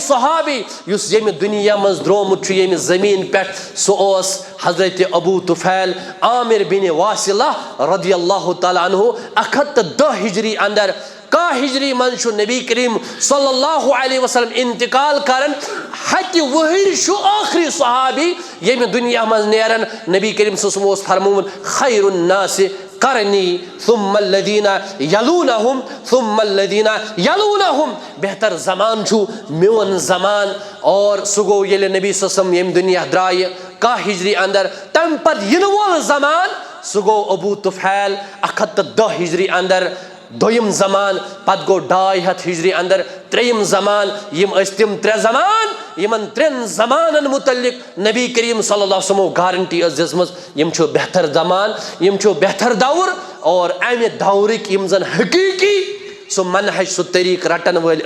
सहाबी युस यम दुनिया मज द्रोमुत यम ज़मीन पे सोस हजरत अबू तुफैल आमिर बिन वासिला रज़ियल्लाहु ताला अन्हु 110 हिजरी अंदर का हिजरी मन नबी करीम सल्लल्लाहु अलैहि वसल्लम इंतकाल करन हति वहर आखिरी सहाबी यम दुनिया मज नेरन नबी करीम सल्लल्लाहु अलैहि वसल्लम फरमून खैरुन नास करनी सुम्मल्लज़ीना यलूनहुम बेहतर ज़मान छु म्योन ज़मान और सुगो ये नबी सल्लल्लाहु अलैहि वसल्लम दुनिया द्राय का हिजरी अंदर तम पर यिनवोल ज़मान सुगो अबू तुफैल 110 हिजरी अंदर दोयम ज़मान पत गो 250 हिजरी अंदर त्रेयम ज़मान यम तिम 3 ज़मान यमन 3 ज़मानन मुतल्लिक नबी करीम सल्लल्लाहु अलैहि वसल्लम गारंटी दिसमज यम छु बेहतर ज़मान यम छु बेहतर दौर और अमे दौरिक यम जन हकीकी सो मनहज सो तरीक रटन वल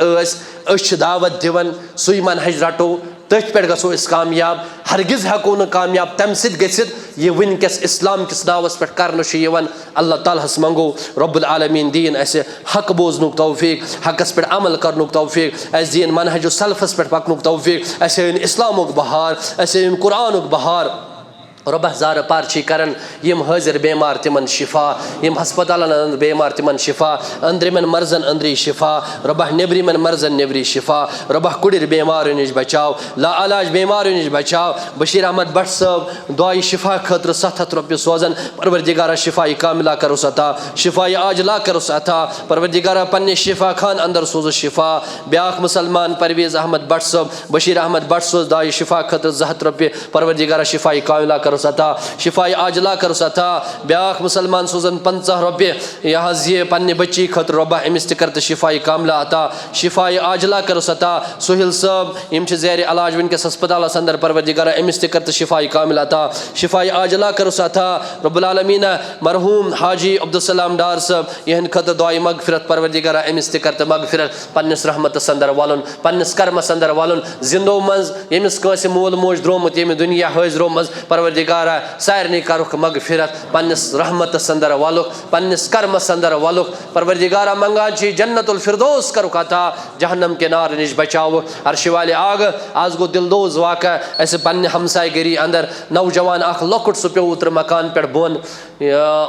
दावत दिवन सुई मनहज रटो तथ पे गो कामयाब हरगिज हेको न कामयाब तम सि वनकस इस्लाम किस नावस पे कर अल्लाह तालहस मंगो रब्बुल आलमीन दीन ऐसे हक बोजनुक तौफीक हकस पे अमल करनुक तौफीक ऐसे दीन मनहज सलफस पे पकनुक तौफीक ऐसे इस्लामुक बहार ऐसे कुरानुक बहार रब जार पार करन यम हाजिर बेमार तिमन शिफा यम हस्पतालन अंदर बेमार तिमन शिफा अंदरिमन मर्जन अंदरी शिफा रब नेबरिमन मर्जन नेबरी शिफा रब कुड़िर बेमार नश बचाव ला इलाज बेमार नश बचाव बशीर अहमद भट्ट साहब दुआई शिफा खतर 700 रुपये सोजन परवरदिगारा शिफाई कामिला करुस अता शिफाई आजला करुस अता परवरदिगारा पन्ने शिफा खान अंदर सोज शिफा ब्याख मुसलमान परवेज अहमद भट्ट साहब बशीर अहमद भट्ट सोज दुआई शिफा खतर 200 रुपये परवरदिगारा शिफाई कामिला करुस अता शिफाई आजला करुस अता ब्याख मुसलमान सोजन 50 रुपये यह ये पन्ने बच्ची खतर रब्बा अमिस तक कर शिफाई कामिला अता शिफाई आजला करुस अता सुहिल साहब यम ज़ेर इलाज वनकस अस्पताल अंदर परवरदिगारा अमिस तक कर शिफाई कामिला अता शिफाई आजला करुस अता रब्बुल आलमीन मरहूम हाजी अब्दुल सलाम डार साहब यहन खतर दुआई मगफिरत परवरदिगारा अमिस तक कर मगफिरत पन्निस रहमतस अंदर वालन पन्निस कर्मस अंदर वालन जिंदो मज यमिस कासे मोल मोज द्रोमत यम दुनिया हाजरो मज परवरदिगारा सारनी करुख मगफिरत पन्निस रहमतस अंदर वालुक पन्निस कर्मस अंदर वालुक परवरदिगारा मंगान छी जन्नतुल फिरदौस करुख अता जहन्नम के नार निश बचाव अर्श वाले आग आज गो दिलदोज वाक़ा ऐसे पन्ने हमसायगिरी अंदर नौजवान अख लकुट सु पे उतर मकान पे बोन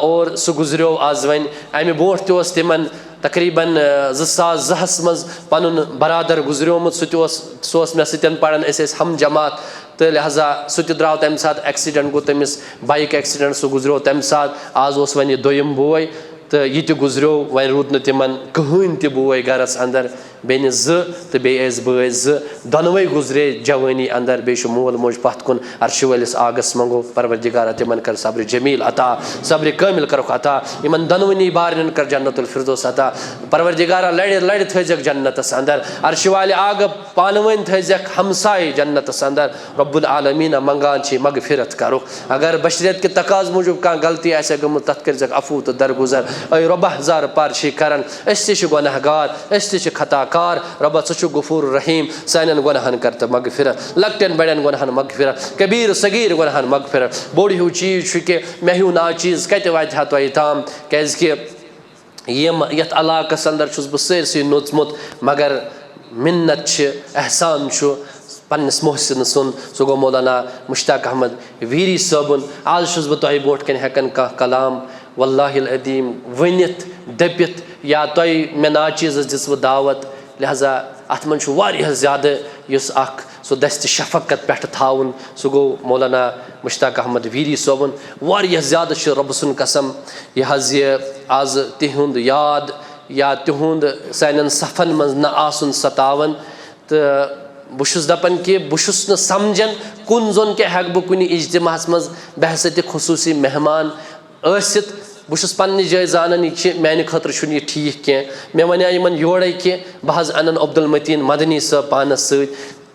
और सह गुजरो आज वन अमे बोट तोस तिमन तकरीबन 2002 मज पनुन बरादर गुजरियोमुत सह मे सतन पढ़ान हम जमात तो लिहाजा सह द्राव तम सात एक्सीडेंट गो तमिस बाइक एक्सीडेंट सह गुजरो तम सात आज वन दोयम बोय तो यह गुजरो वन रूद तिमन कहन त बोय गरस अंदर बेन तो बेस बय दोनवे गुजरे जवानी अंदर बे मोल मोज पत कुन अर्श वलिस आगस मंगो परवरदिगारा तिमन कर सब्र जमील अता सब्र कामिल करुख अता इन दोनवनी बारन कर जन्नतुल फिरदौस अता परवरदिगारा लड़ लड़ थक जन्नतस अंदर अर्श वाले आग पानवन थक हमसाय जन्नतस अंदर रब्बुल आलमीन मंगान छी मगफिरत करुख अगर बशरियत के तकाज मूजूब कह गलती आसे गमुत तथ कर अफू तो दरगुजर ऐ रब जार पार छी करन अस गुनहगार अस खता रब छु गफूर रहीम सान गुनहन कर तो मगफिरत लकटन बड़न गुनहन मगफिरत कबीर सगीर गुनहन मगफिरत बोड़ हूँ चीज कि मे हूँ ना चीज कत वात तुम ताम क्या यम यथ इलाकस अंदर बह सरसी नोचमुत मगर मिन्नत एहसान पन्निस मोहसिन सुन सह गो मौलाना मुश्ताक अहमद वीरी सबन आज बह तुह बोट कन हेकन कह कलाम वल्लाहिल अदीम वनित दपित या तुह मे ना चीज दिस दावत लिहाजा अत मन ज़्यादा सो दस्त शफकत पे थाउन सह गो मौलाना मुश्ताक अहमद वीरी सोबन ज़्यादा रब सुन कसम यह आज तिहुंद याद या तिहुंद सान सफ़न मज न आसन सतावन तो बहु दपान कि बहु न समझन कुन जोन क्या हेक बह कुन इज्तिमाहस मज बहसत खुसूसी मेहमान आसित बहु पन्ने जाय जान यह माने खतर यह ठीक कह मे वन योड़े कि बह अनन अब्दुल मतीन मदनी साहब पानस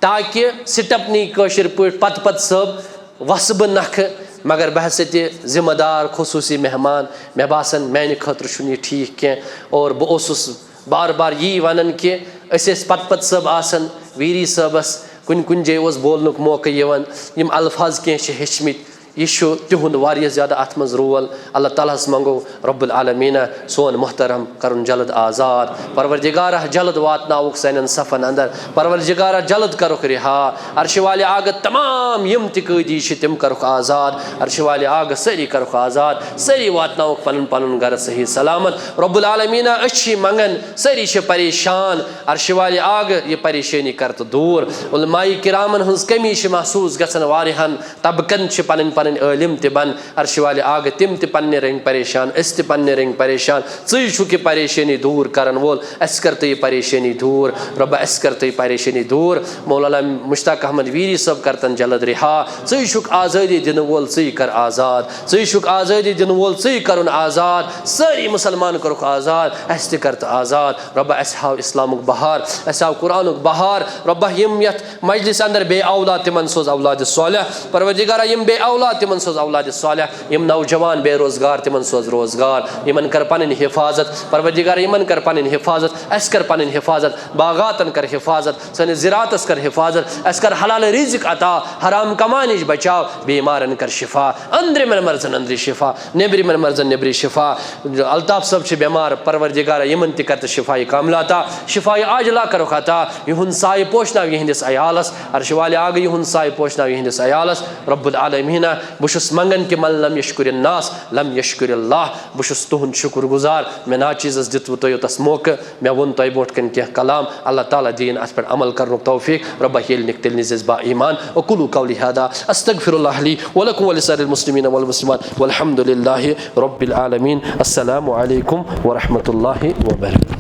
ताकि सिटपनी कशर पे पत पत साहब वस बह नख मगर बहसत जिम्मेदार खुसूसी मेहमान मे बासन माने खतर यह ठीक कह और बहुस बार बार यी वन कि पत पत साहब आसन वीरी साहबस कुन कुन जाय बोलनुक मौका यम अल्फाज कह हेचमित यह तिहुंद ज़्यादा अत मज रोल अल्लाह तालास मंगो रब्बुल आलमीन सोन मोहतरम करन जल्द आज़ाद परवरदिगारा जल्द वातनाउक सान सफ़न अंदर परवरदिगारा जल्द करुख रिहा अर्श वाले आग तमाम यम तकैदी तिम करुख आज़ाद अर्श वाले आग सरी करुख आज़ाद सरी वातनाउक पन पन गर सही सलामत रब्बुल आलमीन अच्छी मंगन सरी परेशान अर्श वाले आग यह परेशानी कर तो दूर उलमाई किरामन हज कमी महसूस गसन वारिहन तबकन पन पन इलम तन अर्श वाले आग तिम पन्ने रंग परेशान अस पन्ने रंग परेशान कि परेशानी दूर करन वोल अस कर तो यह परेशानी दूर रब अस कर तो यह परेशानी दूर मौलाना मुश्ताक अहमद वीरी सब करतन जल्द रिहा ज़ुक आज़ादी दिन वोल ज़ कर आज़ाद ज़ुक आज़ादी दिन वोल ज़ कर आज़ाद सारी मुसलमान करुख आज़ाद अस कर तो आज़ाद रब अस हाव इस्लामुक बहार अस हाव कुरानुक बहार रब यम यथ मजलिस अंदर बे औलाद तिमन सोज औलाद सालिह परवरदिगारा यम बे औलाद तिमन सोज औलाद सालिह, यम नौजवान बेरोजगार तिमन सोज रोजगार, यमन कर पन हिफाजत, परवरदिगार यमन कर पन हिफाजत, अस कर पन हिफाजत, बागातन कर हिफाजत, सन ज़राअतस कर हिफाजत, अस कर हलाल रिज़्क़ अता, हराम कमाई निश बचाव, बीमारन कर शिफा, अंदर मन मर्जन अंदर शिफा, नेबरी मन मर्जन नेबरी शिफा। अल्ताफ सब से बीमार परवरदिगार यमन तिकत शिफाई कामलाता, शिफाई आजला करो खाता, युन साय पोषना यहंदिस अयालस, अर्श वाले आगे युन साय पोषना यहंदिस अयालस। रब्बुल आलमीना बुशुस मंगन के मन लम यशकुरिन नास लम यशकुरिल्लाह, बुशुस तुहुन शुक्र गुजार मे ना चीज़ दितु तो तस मौके मे वोन तय बोट कन क्या कलाम अल्लाह ताला दीन अस पर अमल करने तौफीक रब्बा हिल निकतिल निज़ बा ईमान वकुलु कौली हादा अस्तगफिरुल्लाह ली व लकुम व लिसारिल मुस्लिमीन वल मुस्लिमात वल्हम्दुलिल्लाहि रब्बिल आलमीन। अस्सलामु अलैकुम व रहमतुल्लाहि व बरकातुहू।